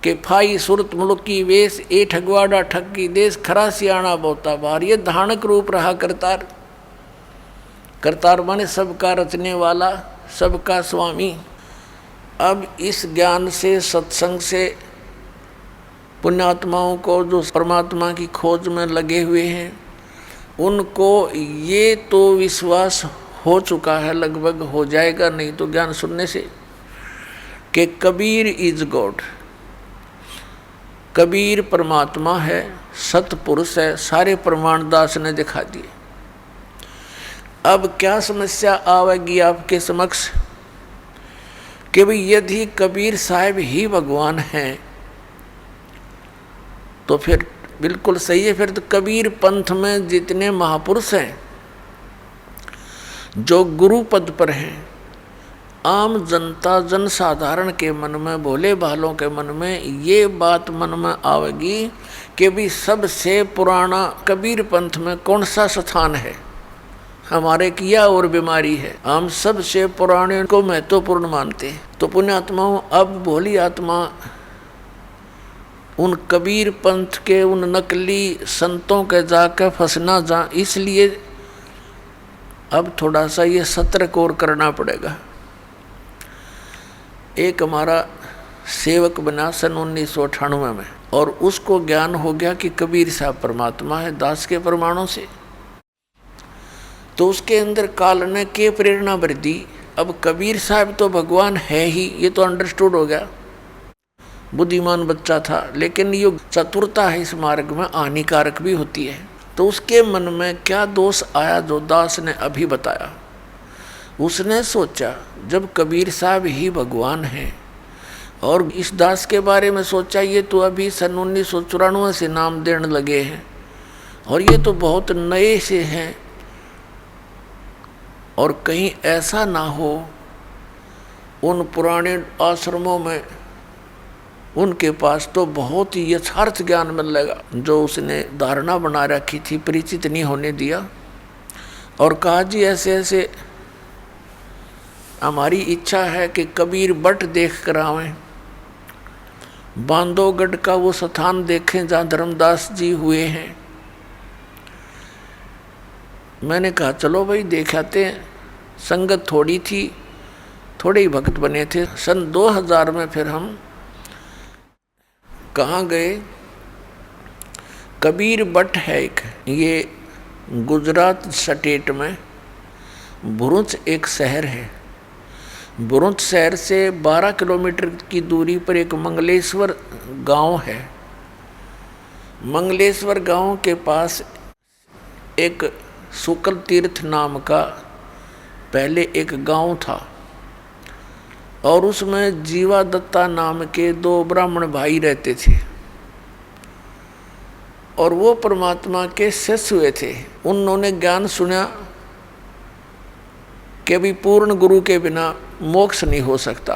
कि फाई सुरत मुल्की वेश ए ठगवाड़ा ठगी देश, खरा सियाणा बोता बार। ये धानक रूप रहा करतार। करतार माने सबका रचने वाला, सबका स्वामी। अब इस ज्ञान से, सत्संग से पुण्यात्माओं को जो परमात्मा की खोज में लगे हुए हैं, उनको ये तो विश्वास हो चुका है, लगभग हो जाएगा नहीं तो ज्ञान सुनने से, कि कबीर इज गॉड, कबीर परमात्मा है, सतपुरुष है, सारे प्रमाण दास ने दिखा दिए। अब क्या समस्या आवेगी आपके समक्ष कि भाई यदि कबीर साहब ही भगवान हैं तो फिर बिल्कुल सही है, फिर तो कबीर पंथ में जितने महापुरुष हैं जो गुरु पद पर हैं, आम जनता जनसाधारण के मन में, भोले भालों के मन में ये बात मन में आवेगी कि भी सबसे पुराना कबीर पंथ में कौन सा स्थान है, हमारे किया और बीमारी है, हम सबसे पुराने को महत्वपूर्ण मानते हैं। तो पुण्यात्माओं, अब भोली आत्मा उन कबीर पंथ के उन नकली संतों के जाकर फंसना जा, इसलिए अब थोड़ा सा ये सतर्क और करना पड़ेगा। एक हमारा सेवक बना सन 1998 में, और उसको ज्ञान हो गया कि कबीर साहब परमात्मा है दास के प्रमाणों से। तो उसके अंदर काल ने के प्रेरणा भर दी, अब कबीर साहब तो भगवान है ही, ये तो अंडरस्टूड हो गया, बुद्धिमान बच्चा था, लेकिन ये चतुरता है इस मार्ग में हानिकारक भी होती है। तो उसके मन में क्या दोष आया जो दास ने अभी बताया। उसने सोचा जब कबीर साहब ही भगवान हैं, और इस दास के बारे में सोचा ये तो अभी सन 1994 से नाम देने लगे हैं, और ये तो बहुत नए से हैं, और कहीं ऐसा ना हो उन पुराने आश्रमों में उनके पास तो बहुत ही यथार्थ ज्ञान मिलेगा जो उसने धारणा बना रखी थी, परिचित नहीं होने दिया। और कहा जी ऐसे ऐसे हमारी इच्छा है कि कबीर बट देख कर आवें, बांधवगढ़ का वो स्थान देखें जहाँ धर्मदास जी हुए हैं। मैंने कहा चलो भाई देख आते हैं। संगत थोड़ी थी, थोड़े ही भक्त बने थे। सन 2000 में फिर हम कहाँ गए, कबीर बट है एक, ये गुजरात स्टेट में भरूच एक शहर है। भरूच शहर से 12 किलोमीटर की दूरी पर एक मंगलेश्वर गांव है। मंगलेश्वर गांव के पास एक शुक्ल तीर्थ नाम का पहले एक गांव था, और उसमें जीवा दत्ता नाम के 2 ब्राह्मण भाई रहते थे, और वो परमात्मा के शिष्य हुए थे। उन्होंने ज्ञान सुना कि भी पूर्ण गुरु के बिना मोक्ष नहीं हो सकता।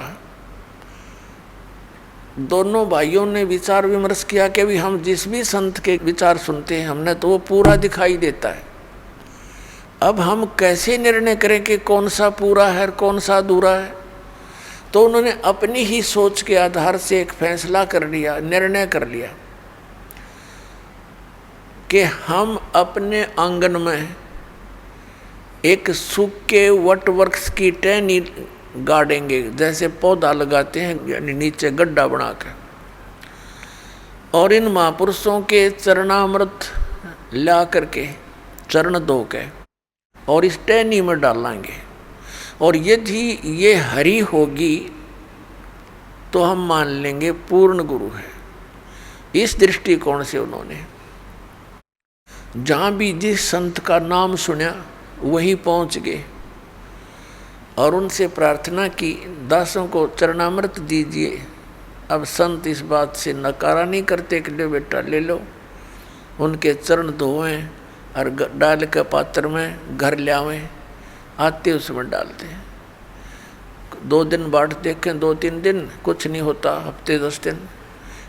दोनों भाइयों ने विचार विमर्श किया कि भी हम जिस भी संत के विचार सुनते हैं हमने तो वो पूरा दिखाई देता है, अब हम कैसे निर्णय करें कि कौन सा पूरा है और कौन सा अधूरा है। तो उन्होंने अपनी ही सोच के आधार से एक फैसला कर लिया, निर्णय कर लिया कि हम अपने आंगन में एक सूखे वट वृक्ष की टहनी गाड़ेंगे, जैसे पौधा लगाते हैं यानी नीचे गड्ढा बनाकर, और इन महापुरुषों के चरणामृत ला करके चरण धो के और इस टहनी में डालेंगे, और यदि ये हरी होगी तो हम मान लेंगे पूर्ण गुरु है। इस दृष्टिकोण से उन्होंने जहाँ भी जिस संत का नाम सुना वहीं पहुँच गए और उनसे प्रार्थना की, दासों को चरणामृत दीजिए। अब संत इस बात से नकारा नहीं करते कि ले बेटा ले लो, उनके चरण धोएं और डाल के पात्र में घर ले आवें, आते उसमें डालते हैं। 2 दिन बाट देखें, 2-3 दिन कुछ नहीं होता, हफ्ते 10 दिन,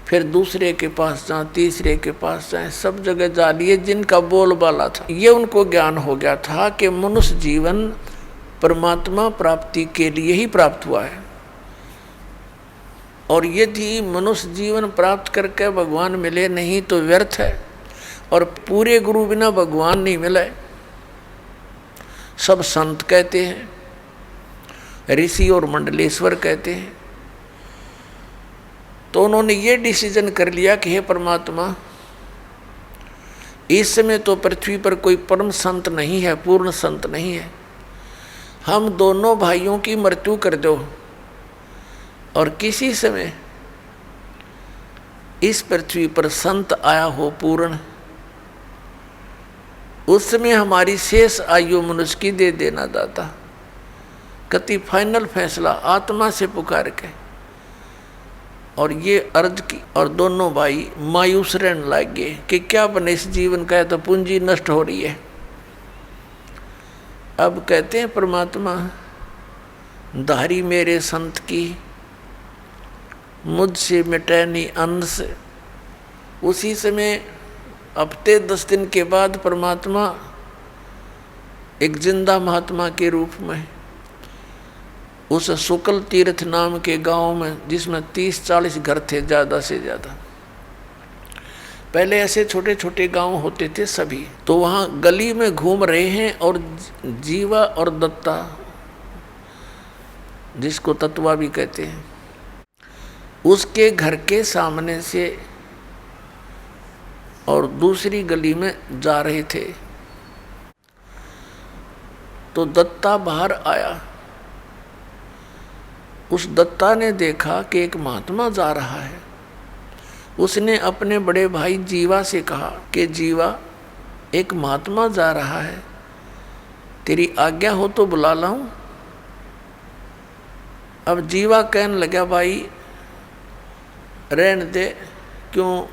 फिर दूसरे के पास जाएं, तीसरे के पास जाएं, सब जगह जा लिए जिनका बोलबाला था। ये उनको ज्ञान हो गया था कि मनुष्य जीवन परमात्मा प्राप्ति के लिए ही प्राप्त हुआ है, और यदि मनुष्य जीवन प्राप्त करके भगवान मिले नहीं तो व्यर्थ है, और पूरे गुरु बिना भगवान नहीं मिले। सब संत कहते हैं, ऋषि और मंडलेश्वर कहते हैं, तो उन्होंने ये डिसीजन कर लिया कि हे परमात्मा, इस समय तो पृथ्वी पर कोई परम संत नहीं है, पूर्ण संत नहीं है, हम दोनों भाइयों की मृत्यु कर दो और किसी समय इस पृथ्वी पर संत आया हो पूर्ण, उस समय हमारी शेष आयु मनुष्य की दे देना दाता। कति फाइनल फैसला आत्मा से पुकार के और ये अर्ज की, और दोनों भाई मायूस रहने लग गए कि क्या बने इस जीवन का, तो पूंजी नष्ट हो रही है। अब कहते हैं परमात्मा, धारी मेरे संत की मुझसे मिटे नहीं अंश। उसी समय हफ्ते 10 दिन के बाद परमात्मा एक जिंदा महात्मा के रूप में उस शुक्ल तीर्थ नाम के गांव में, जिसमें 30-40 घर थे ज़्यादा से ज़्यादा, पहले ऐसे छोटे छोटे गांव होते थे सभी, तो वहाँ गली में घूम रहे हैं और जीवा और दत्ता, जिसको तत्वा भी कहते हैं, उसके घर के सामने से और दूसरी गली में जा रहे थे। तो दत्ता बाहर आया। उस दत्ता ने देखा कि एक महात्मा जा रहा है। उसने अपने बड़े भाई जीवा से कहा कि जीवा, एक महात्मा जा रहा है, तेरी आज्ञा हो तो बुला लाऊं। अब जीवा कहने लगा, भाई रहने दे, क्यों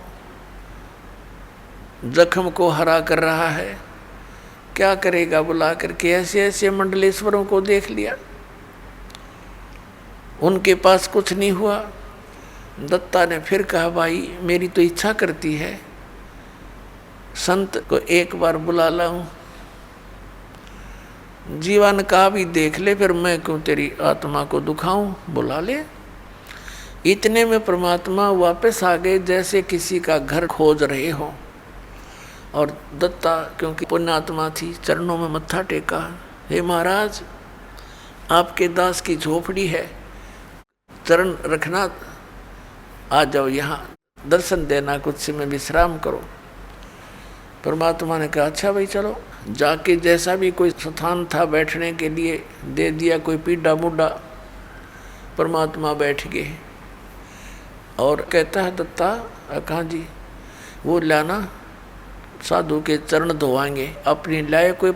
जख्म को हरा कर रहा है, क्या करेगा बुला करके। ऐसे ऐसे मंडलेश्वरों को देख लिया, उनके पास कुछ नहीं हुआ। दत्ता ने फिर कहा, भाई मेरी तो इच्छा करती है संत को एक बार बुला लाऊं। जीवा ने कहा, भी देख ले, फिर मैं क्यों तेरी आत्मा को दुखाऊं, बुला ले। इतने में परमात्मा वापस आ गए, जैसे किसी का घर खोज रहे हो। और दत्ता क्योंकि पुण्यात्मा थी, चरणों में मत्था टेका, हे महाराज, आपके दास की झोपड़ी है, चरण रखना, आ जाओ यहाँ दर्शन देना, कुछ समय विश्राम करो। परमात्मा ने कहा, अच्छा भाई चलो। जाके जैसा भी कोई स्थान था बैठने के लिए दे दिया, कोई पीढ़ा मुड्ढा, परमात्मा बैठ गए। और कहता है दत्ता, कहाँ जी, वो लाना, साधु के चरण धोवाएंगे। अपनी लाए कोई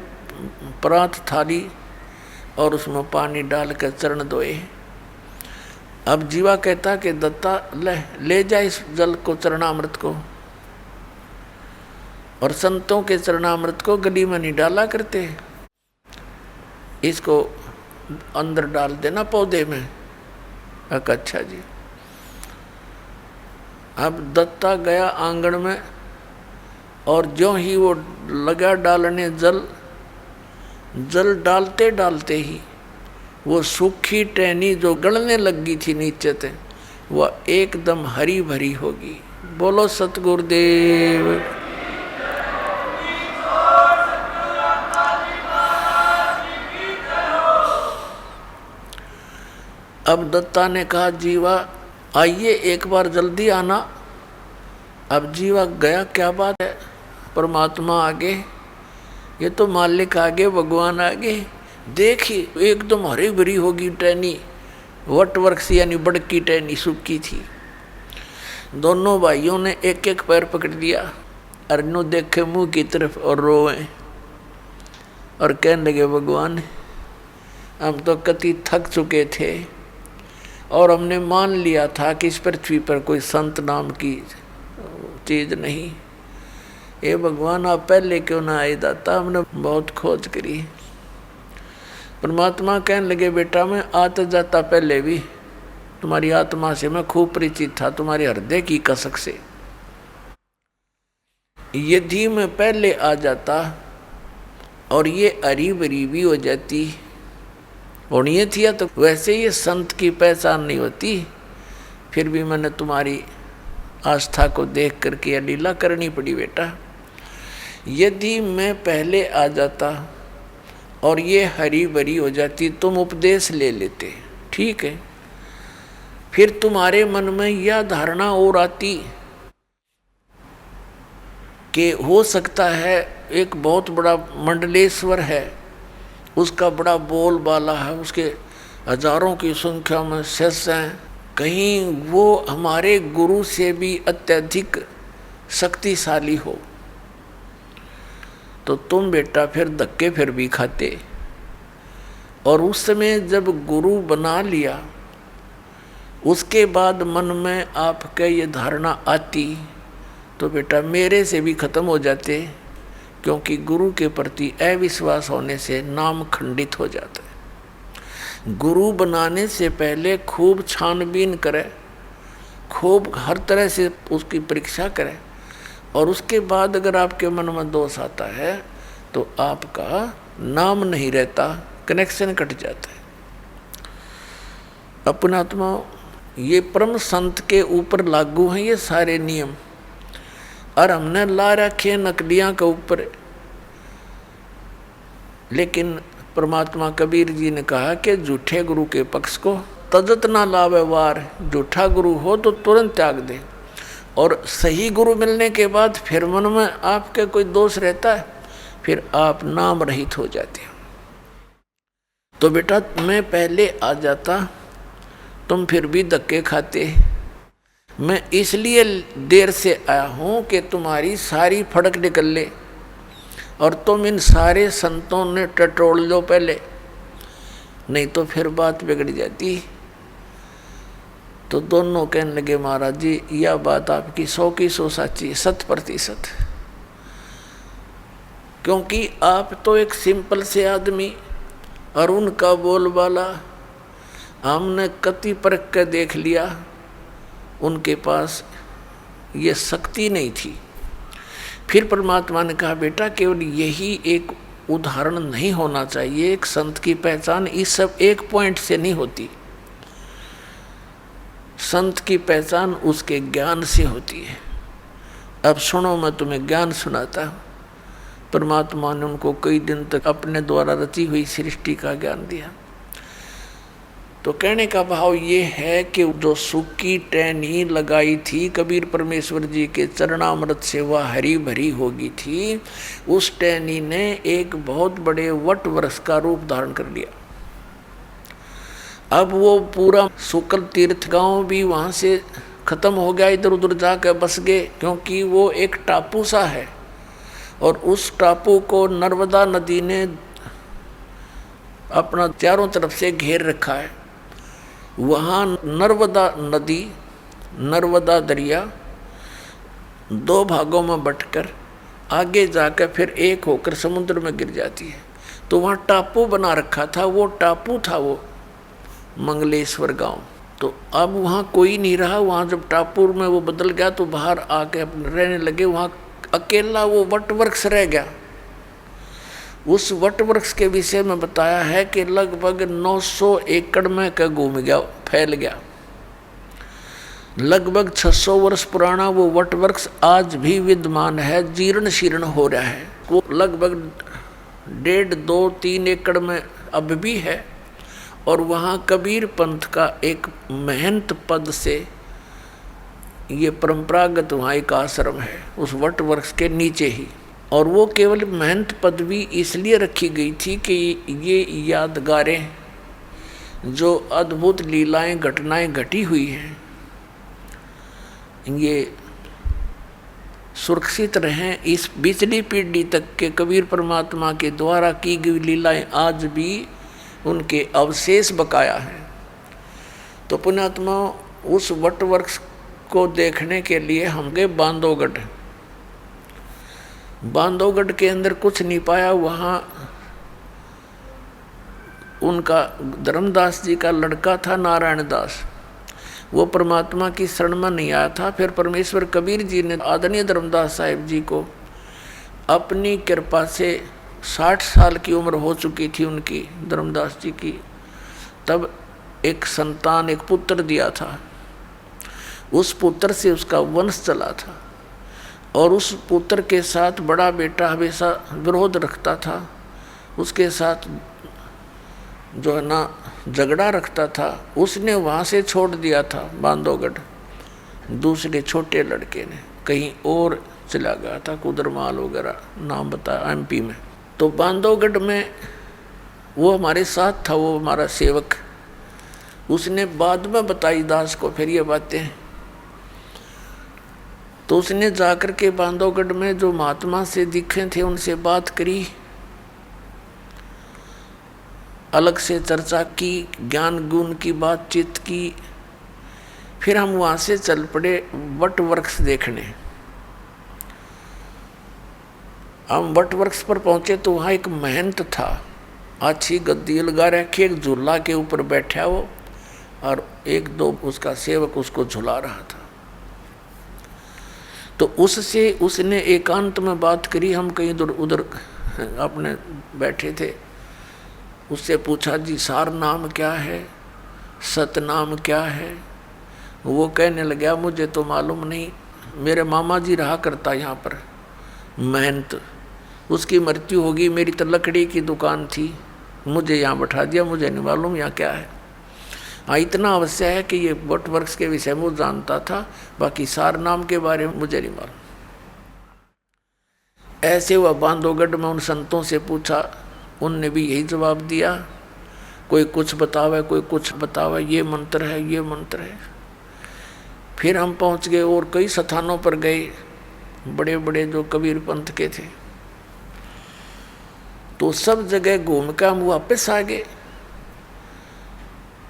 प्रात थाली और उसमें पानी डालकर चरण धोए। अब जीवा कहता कि दत्ता ले जा इस जल को, चरणामृत को, और संतों के चरणामृत को गली में नहीं डाला करते, इसको अंदर डाल देना पौधे में। अच्छा जी। अब दत्ता गया आंगन में, और ज्यों ही वो लगा डालने जल डालते डालते ही वो सूखी टहनी जो गलने लगी थी नीचे से, वह एकदम हरी भरी होगी। बोलो सतगुरुदेव। अब दत्ता ने कहा, जीवा आइए एक बार जल्दी आना। अब जीवा गया, क्या बात है, परमात्मा आगे, ये तो मालिक आगे, भगवान आगे। देखी एकदम हरी भरी होगी टहनी, वट वृक्ष यानी बड़की टहनी सूखी थी। दोनों भाइयों ने एक एक पैर पकड़ लिया, अरनू देखे मुंह की तरफ और रोए और कहने लगे, भगवान हम तो कति थक चुके थे और हमने मान लिया था कि इस पृथ्वी पर कोई संत नाम की चीज़ नहीं। ये भगवान आप पहले क्यों ना आए दाता, हमने बहुत खोज करी। परमात्मा कहने लगे, बेटा मैं आता जाता पहले भी तुम्हारी आत्मा से मैं खूब परिचित था, तुम्हारे हृदय की कसक से। यदि मैं पहले आ जाता और ये हरी भरी भी हो जाती होनी थी, तो वैसे ये संत की पहचान नहीं होती। फिर भी मैंने तुम्हारी आस्था को देख करके यह लीला करनी पड़ी बेटा। यदि मैं पहले आ जाता और ये हरी भरी हो जाती, तुम उपदेश ले लेते, ठीक है, फिर तुम्हारे मन में यह धारणा और आती कि हो सकता है एक बहुत बड़ा मंडलेश्वर है, उसका बड़ा बोलबाला है, उसके हजारों की संख्या में शिष्य हैं, कहीं वो हमारे गुरु से भी अत्यधिक शक्तिशाली हो, तो तुम बेटा फिर धक्के फिर भी खाते। और उस समय जब गुरु बना लिया, उसके बाद मन में आपके ये धारणा आती, तो बेटा मेरे से भी खत्म हो जाते, क्योंकि गुरु के प्रति अविश्वास होने से नाम खंडित हो जाता है। गुरु बनाने से पहले खूब छानबीन करें, खूब हर तरह से उसकी परीक्षा करें, और उसके बाद अगर आपके मन में दोष आता है तो आपका नाम नहीं रहता, कनेक्शन कट जाता है। अपनात्मा ये परम संत के ऊपर लागू हैं ये सारे नियम, और हमने ला रखे नकलियाँ के ऊपर। लेकिन परमात्मा कबीर जी ने कहा कि झूठे गुरु के पक्ष को तजत ना लावे वार, झूठा गुरु हो तो तुरंत त्याग दे। और सही गुरु मिलने के बाद फिर मन में आपके कोई दोष रहता है, फिर आप नाम रहित हो जाते हो। तो बेटा मैं पहले आ जाता, तुम फिर भी धक्के खाते। मैं इसलिए देर से आया हूँ कि तुम्हारी सारी फड़क निकल ले, और तुम इन सारे संतों ने टटोल लो पहले, नहीं तो फिर बात बिगड़ जाती। तो दोनों कहने लगे महाराज जी यह बात आपकी 100 की 100 साची, 100%। क्योंकि आप तो एक सिंपल से आदमी, और उनका बोलबाला हमने कति परख के देख लिया, उनके पास ये शक्ति नहीं थी। फिर परमात्मा ने कहा बेटा केवल यही एक उदाहरण नहीं होना चाहिए, एक संत की पहचान इस सब एक पॉइंट से नहीं होती। संत की पहचान उसके ज्ञान से होती है। अब सुनो मैं तुम्हें ज्ञान सुनाता हूँ। परमात्मा ने उनको कई दिन तक अपने द्वारा रची हुई सृष्टि का ज्ञान दिया। तो कहने का भाव ये है कि जो सूखी टहनी लगाई थी कबीर परमेश्वर जी के चरणामृत से वह हरी भरी होगी थी, उस टहनी ने एक बहुत बड़े वट वृक्ष का रूप धारण कर लिया। अब वो पूरा शुक्ल तीर्थ गांव भी वहाँ से खत्म हो गया, इधर उधर जाकर बस गए, क्योंकि वो एक टापू सा है, और उस टापू को नर्मदा नदी ने अपना चारों तरफ से घेर रखा है। वहाँ नर्मदा नदी, नर्मदा दरिया 2 भागों में बंटकर आगे जाकर फिर एक होकर समुद्र में गिर जाती है। तो वहाँ टापू बना रखा था, वो टापू था वो मंगलेश्वर गांव। तो अब वहाँ कोई नहीं रहा। वहाँ जब टापू में वो बदल गया तो बाहर आके रहने लगे। वहाँ अकेला वो वट वृक्ष रह गया। उस वट वृक्ष के विषय में बताया है कि लगभग 900 एकड़ में का घूम गया, फैल गया। लगभग 600 वर्ष पुराना वो वट वृक्ष आज भी विद्यमान है, जीर्ण शीर्ण हो रहा है। वो लगभग 1.5, 2, 3 एकड़ में अब भी है। और वहाँ कबीर पंथ का एक महंत पद से ये परंपरागत वहाँ एक आश्रम है उस वट वृक्ष के नीचे ही। और वो केवल महंत पदवी इसलिए रखी गई थी कि ये यादगारें, जो अद्भुत लीलाएं घटनाएं घटी हुई हैं, ये सुरक्षित रहें। इस पिछली पीढ़ी तक के कबीर परमात्मा के द्वारा की गई लीलाएं आज भी उनके अवशेष बकाया हैं। तो पुण्यात्मा उस वट वृक्ष को देखने के लिए हम गए बांधवगढ़। बांधवगढ़ के अंदर कुछ नहीं पाया। वहाँ उनका धर्मदास जी का लड़का था नारायण दास, वो परमात्मा की शरण में नहीं आया था। फिर परमेश्वर कबीर जी ने आदरणीय धर्मदास साहिब जी को अपनी कृपा से 60 साल की उम्र हो चुकी थी उनकी, धर्मदास जी की, तब एक संतान, एक पुत्र दिया था। उस पुत्र से उसका वंश चला था। और उस पुत्र के साथ बड़ा बेटा हमेशा विरोध रखता था, उसके साथ जो है ना झगड़ा रखता था, उसने वहाँ से छोड़ दिया था बांधवगढ़। दूसरे छोटे लड़के ने कहीं और चला गया था, कुदरमाल वगैरह नाम बताया, MP में। तो बांधवगढ़ में वो हमारे साथ था, वो हमारा सेवक। उसने बाद में बताई दास को फिर ये बातें। तो उसने जाकर के बांधवगढ़ में जो महात्मा से दिखे थे उनसे बात करी, अलग से चर्चा की, ज्ञान गुण की बातचीत की। फिर हम वहाँ से चल पड़े वट वृक्ष देखने। हम वट वृक्ष पर पहुँचे तो वहाँ एक महंत था, अच्छी गद्दी लगा रखी, एक झूला के ऊपर बैठा वो, और एक दो उसका सेवक उसको झुला रहा था। तो उससे उसने एकांत में बात करी। हम कहीं इधर उधर अपने बैठे थे। उससे पूछा, जी सार नाम क्या है, सत नाम क्या है? वो कहने लगा, मुझे तो मालूम नहीं, मेरे मामा जी रहा करता यहाँ पर महंत, उसकी मृत्यु होगी, मेरी तो लकड़ी की दुकान थी, मुझे यहाँ बैठा दिया, मुझे नहीं मालूम यहाँ क्या है। हाँ, इतना अवश्य है कि ये वट वृक्ष के विषय में वो जानता था, बाकी सार नाम के बारे में मुझे नहीं मालूम। ऐसे हुआ बांधवगढ़ में उन संतों से पूछा, उनने भी यही जवाब दिया, कोई कुछ बतावे, कोई कुछ बतावे, ये मंत्र है, ये मंत्र है। फिर हम पहुंच गए और कई स्थानों पर गए, बड़े बड़े जो कबीर पंथ के थे। तो सब जगह घूम कर हम वापस आ गए।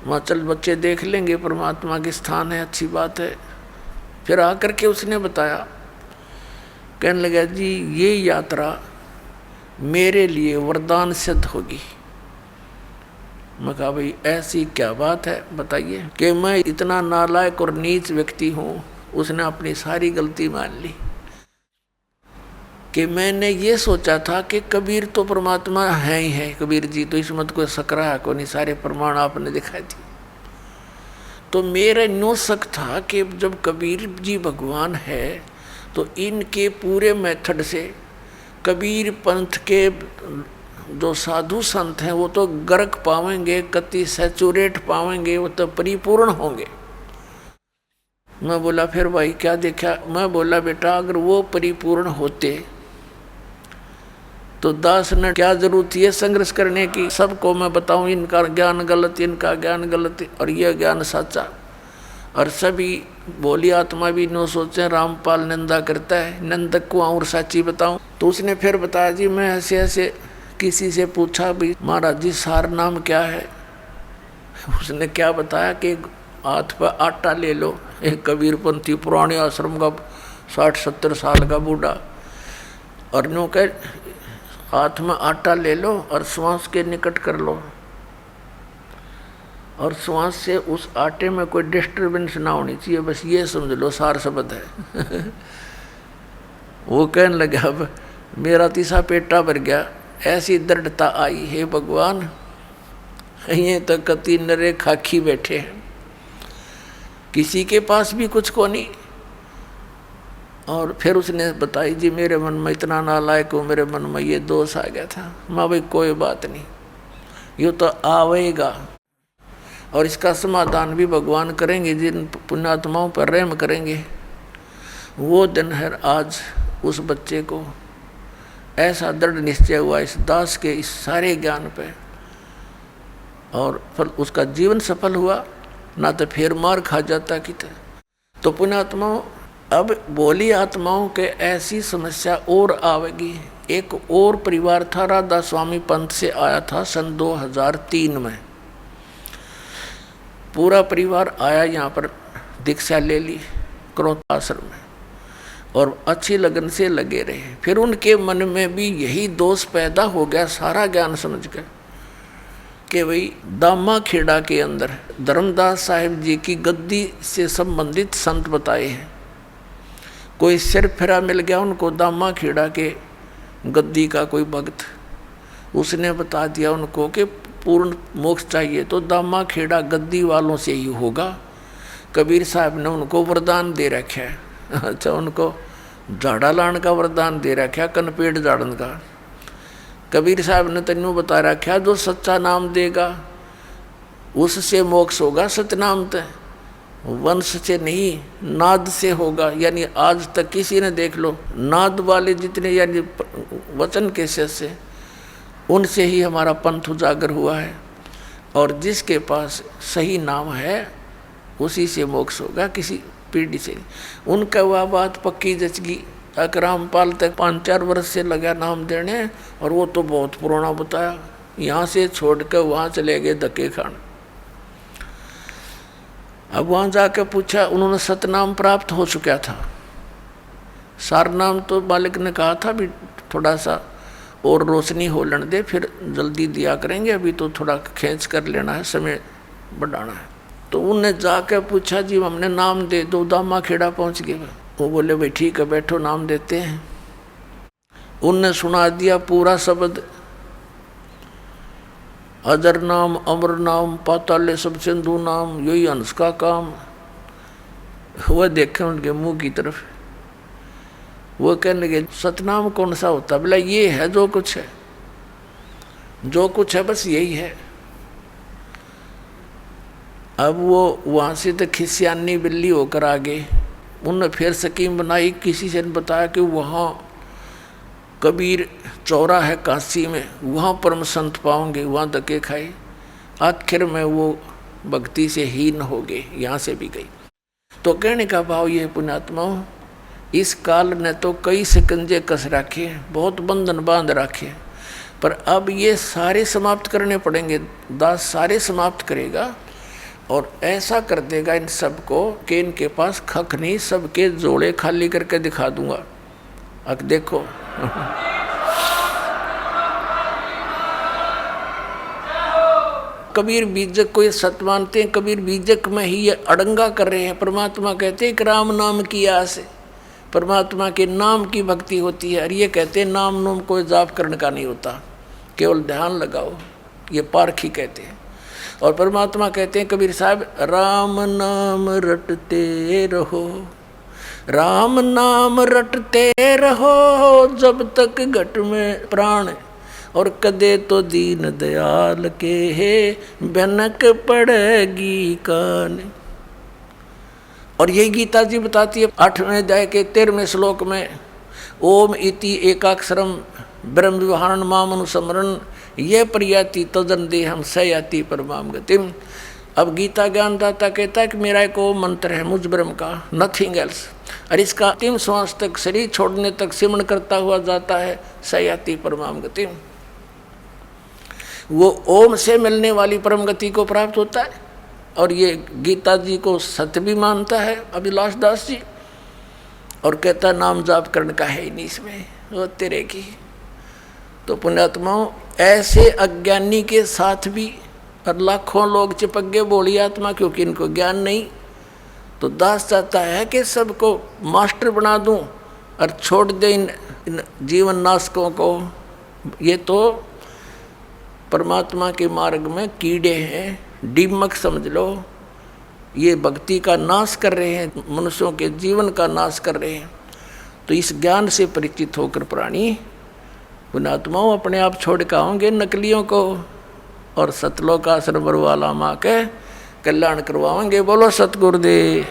वहाँ चल बच्चे देख लेंगे, परमात्मा के स्थान है, अच्छी बात है। फिर आकर के उसने बताया, कहने लगा, जी ये यात्रा मेरे लिए वरदान सिद्ध होगी। मैं कहा, भाई ऐसी क्या बात है, बताइए। कि मैं इतना नालायक और नीच व्यक्ति हूँ। उसने अपनी सारी गलती मान ली कि मैंने ये सोचा था कि कबीर तो परमात्मा है ही है, कबीर जी तो इसमें कोई सकरा है को नहीं, सारे प्रमाण आपने दिखाई दिए। तो मेरा नो शक था कि जब कबीर जी भगवान है तो इनके पूरे मेथड से कबीर पंथ के जो साधु संत हैं वो तो गर्क पावेंगे, कति सैचुरेट पावेंगे, वो तो परिपूर्ण होंगे। मैं बोला, फिर भाई क्या देखा? मैं बोला, बेटा अगर वो परिपूर्ण होते तो दास ने क्या जरूरत है संघर्ष करने की? सबको मैं बताऊं इनका ज्ञान गलत, इनका ज्ञान गलत और यह ज्ञान सच्चा। और सभी बोली आत्मा भी नो सोचे, रामपाल निंदा करता है, नंदक को और सच्ची बताऊं। तो उसने फिर बताया, जी मैं ऐसे ऐसे किसी से पूछा, भी महाराज जी सार नाम क्या है? उसने क्या बताया कि हाथ पर आटा ले लो। एक कबीरपंथी पुराने आश्रम का 60-70 साल का बूढ़ा, और नो कह हाथ में आटा ले लो और श्वास के निकट कर लो, और श्वास से उस आटे में कोई डिस्टर्बेंस ना होनी चाहिए, बस ये समझ लो सार शब्द है। वो कहने लगा, अब मेरा तीसरा पेटा भर गया, ऐसी दृढ़ता आई, हे भगवान ये तो कति नरे खाकी बैठे हैं, किसी के पास भी कुछ को नहीं। और फिर उसने बताई, जी मेरे मन में इतना नालायक हो, मेरे मन में ये दोष आ गया था। माँ भाई कोई बात नहीं, ये तो आवेगा और इसका समाधान भी भगवान करेंगे, जिन पुण्यात्माओं पर रहम करेंगे। वो दिन है आज उस बच्चे को ऐसा दृढ़ निश्चय हुआ इस दास के इस सारे ज्ञान पे, और फल उसका जीवन सफल हुआ, ना तो फिर मार खा जाता किते। तो पुण्यात्माओं, अब बोली आत्माओं के ऐसी समस्या और आवेगी। एक और परिवार था, राधा स्वामी पंथ से आया था सन 2003 में। पूरा परिवार आया यहाँ पर, दीक्षा ले ली क्रोध आश्रम में, और अच्छी लगन से लगे रहे। फिर उनके मन में भी यही दोष पैदा हो गया, सारा ज्ञान समझ कर, कि भाई दामा खेड़ा के अंदर धर्मदास साहिब जी की गद्दी से संबंधित संत बताए हैं। कोई सिर फिरा मिल गया उनको दामा खेड़ा के गद्दी का कोई भक्त, उसने बता दिया उनको कि पूर्ण मोक्ष चाहिए तो दामा खेड़ा गद्दी वालों से ही होगा। कबीर साहब ने उनको वरदान दे रखा है। अच्छा, उनको झाड़ा लाने का वरदान दे रखा, कनपेट झाड़न का। कबीर साहब ने तेनों बता रखा, जो सच्चा नाम देगा उससे मोक्ष होगा सतनाम तय, वंश से नहीं नाद से होगा। यानी आज तक किसी ने देख लो नाद वाले जितने यानी वचन के से उनसे ही हमारा पंथ उजागर हुआ है, और जिसके पास सही नाम है उसी से मोक्ष होगा, किसी पीढ़ी से। उनका वह बात पक्की जचगी। अकरामपाल तक 5-4 वर्ष से लगा नाम देने, और वो तो बहुत पुराना बताया। यहाँ से छोड़ कर वहाँ चले गए धक्के खान। अब वहाँ जाकर पूछा, उन्होंने सतनाम प्राप्त हो चुका था। सारनाम तो मालिक ने कहा था भी थोड़ा सा और रोशनी हो लेने दे, फिर जल्दी दिया करेंगे, अभी तो थोड़ा खींच कर लेना है, समय बढ़ाना है। तो उनने जाकर पूछा, जी हमने नाम दे दो। दामा खेड़ा पहुँच गए। वो बोले भाई ठीक है बैठो, नाम देते हैं। उनने सुना दिया पूरा शब्द, अजर नाम अमर नाम पाताले सब सिंधु नाम, यही हंस का काम। वह देखे उनके मुंह की तरफ, वो कहने लगे सतनाम कौन सा होता? बोला ये है जो कुछ है, जो कुछ है बस यही है। अब वो वहाँ से तो खिसियानी बिल्ली होकर आ गए। उन्होंने फिर स्कीम बनाई, किसी से बताया कि वहाँ कबीर चौरा है काशी में, वहाँ परम संत पाओगे, वहाँ धक्के खाए। आखिर में वो भक्ति से हीन हो गए, यहाँ से भी गई। तो कहने का भाव ये पुण्यात्माओं, इस काल ने तो कई शिकंजे कस रखे, बहुत बंधन बांध रखे, पर अब ये सारे समाप्त करने पड़ेंगे। दास सारे समाप्त करेगा और ऐसा कर देगा इन सबको कि इनके पास खक नहीं, सबके जोड़े खाली करके दिखा दूंगा। अब देखो कबीर बीजक को ये सत मानते हैं, कबीर बीजक में ही ये अड़ंगा कर रहे हैं। परमात्मा कहते हैं कि राम नाम की आस है, परमात्मा के नाम की भक्ति होती है। और ये कहते हैं नाम नोम कोई जाप करने का नहीं होता, केवल ध्यान लगाओ, ये पारखी कहते हैं। और परमात्मा कहते हैं कबीर साहब, राम नाम रटते रहो, राम नाम रटते रहो जब तक घट में प्राण, और कदे तो दीन दयाल के है भनक पड़ेगी कान। और यही गीता जी बताती है 8वें अध्याय के 13वें श्लोक में, ओम इति एकाक्षरम ब्रह्म विवहारण मामनुस्मरण ये प्रयाति तदन देहम सयाति परमाम गतिम। अब गीता ज्ञानदाता कहता है कि मेरा एक वो मंत्र है मुझ ब्रह्म का, नथिंग एल्स, और इसका अंतिम श्वास तक शरीर छोड़ने तक सिमरण करता हुआ जाता है सयाति परमाम गतिम। वो ओम से मिलने वाली परम गति को प्राप्त होता है। और ये गीता जी को सत्य भी मानता है अभिलाष दास जी, और कहता नाम जाप करने का है ही नहीं इसमें, वो तेरे की। तो पुण्यात्माओं, ऐसे अज्ञानी के साथ भी और लाखों लोग चिपक गए बोली आत्मा, क्योंकि इनको ज्ञान नहीं। तो दास चाहता है कि सबको मास्टर बना दूं और छोड़ दे इन जीवन नाशकों को। ये तो परमात्मा के मार्ग में कीड़े हैं, दीमक समझ लो। ये भक्ति का नाश कर रहे हैं, मनुष्यों के जीवन का नाश कर रहे हैं। तो इस ज्ञान से परिचित होकर प्राणी पुण्यात्माओं अपने आप छोड़ के आओगे नकलियों को, और सतलोक आश्रम वाला माँ के कल्याण करवाएंगे। बोलो सतगुरुदेव।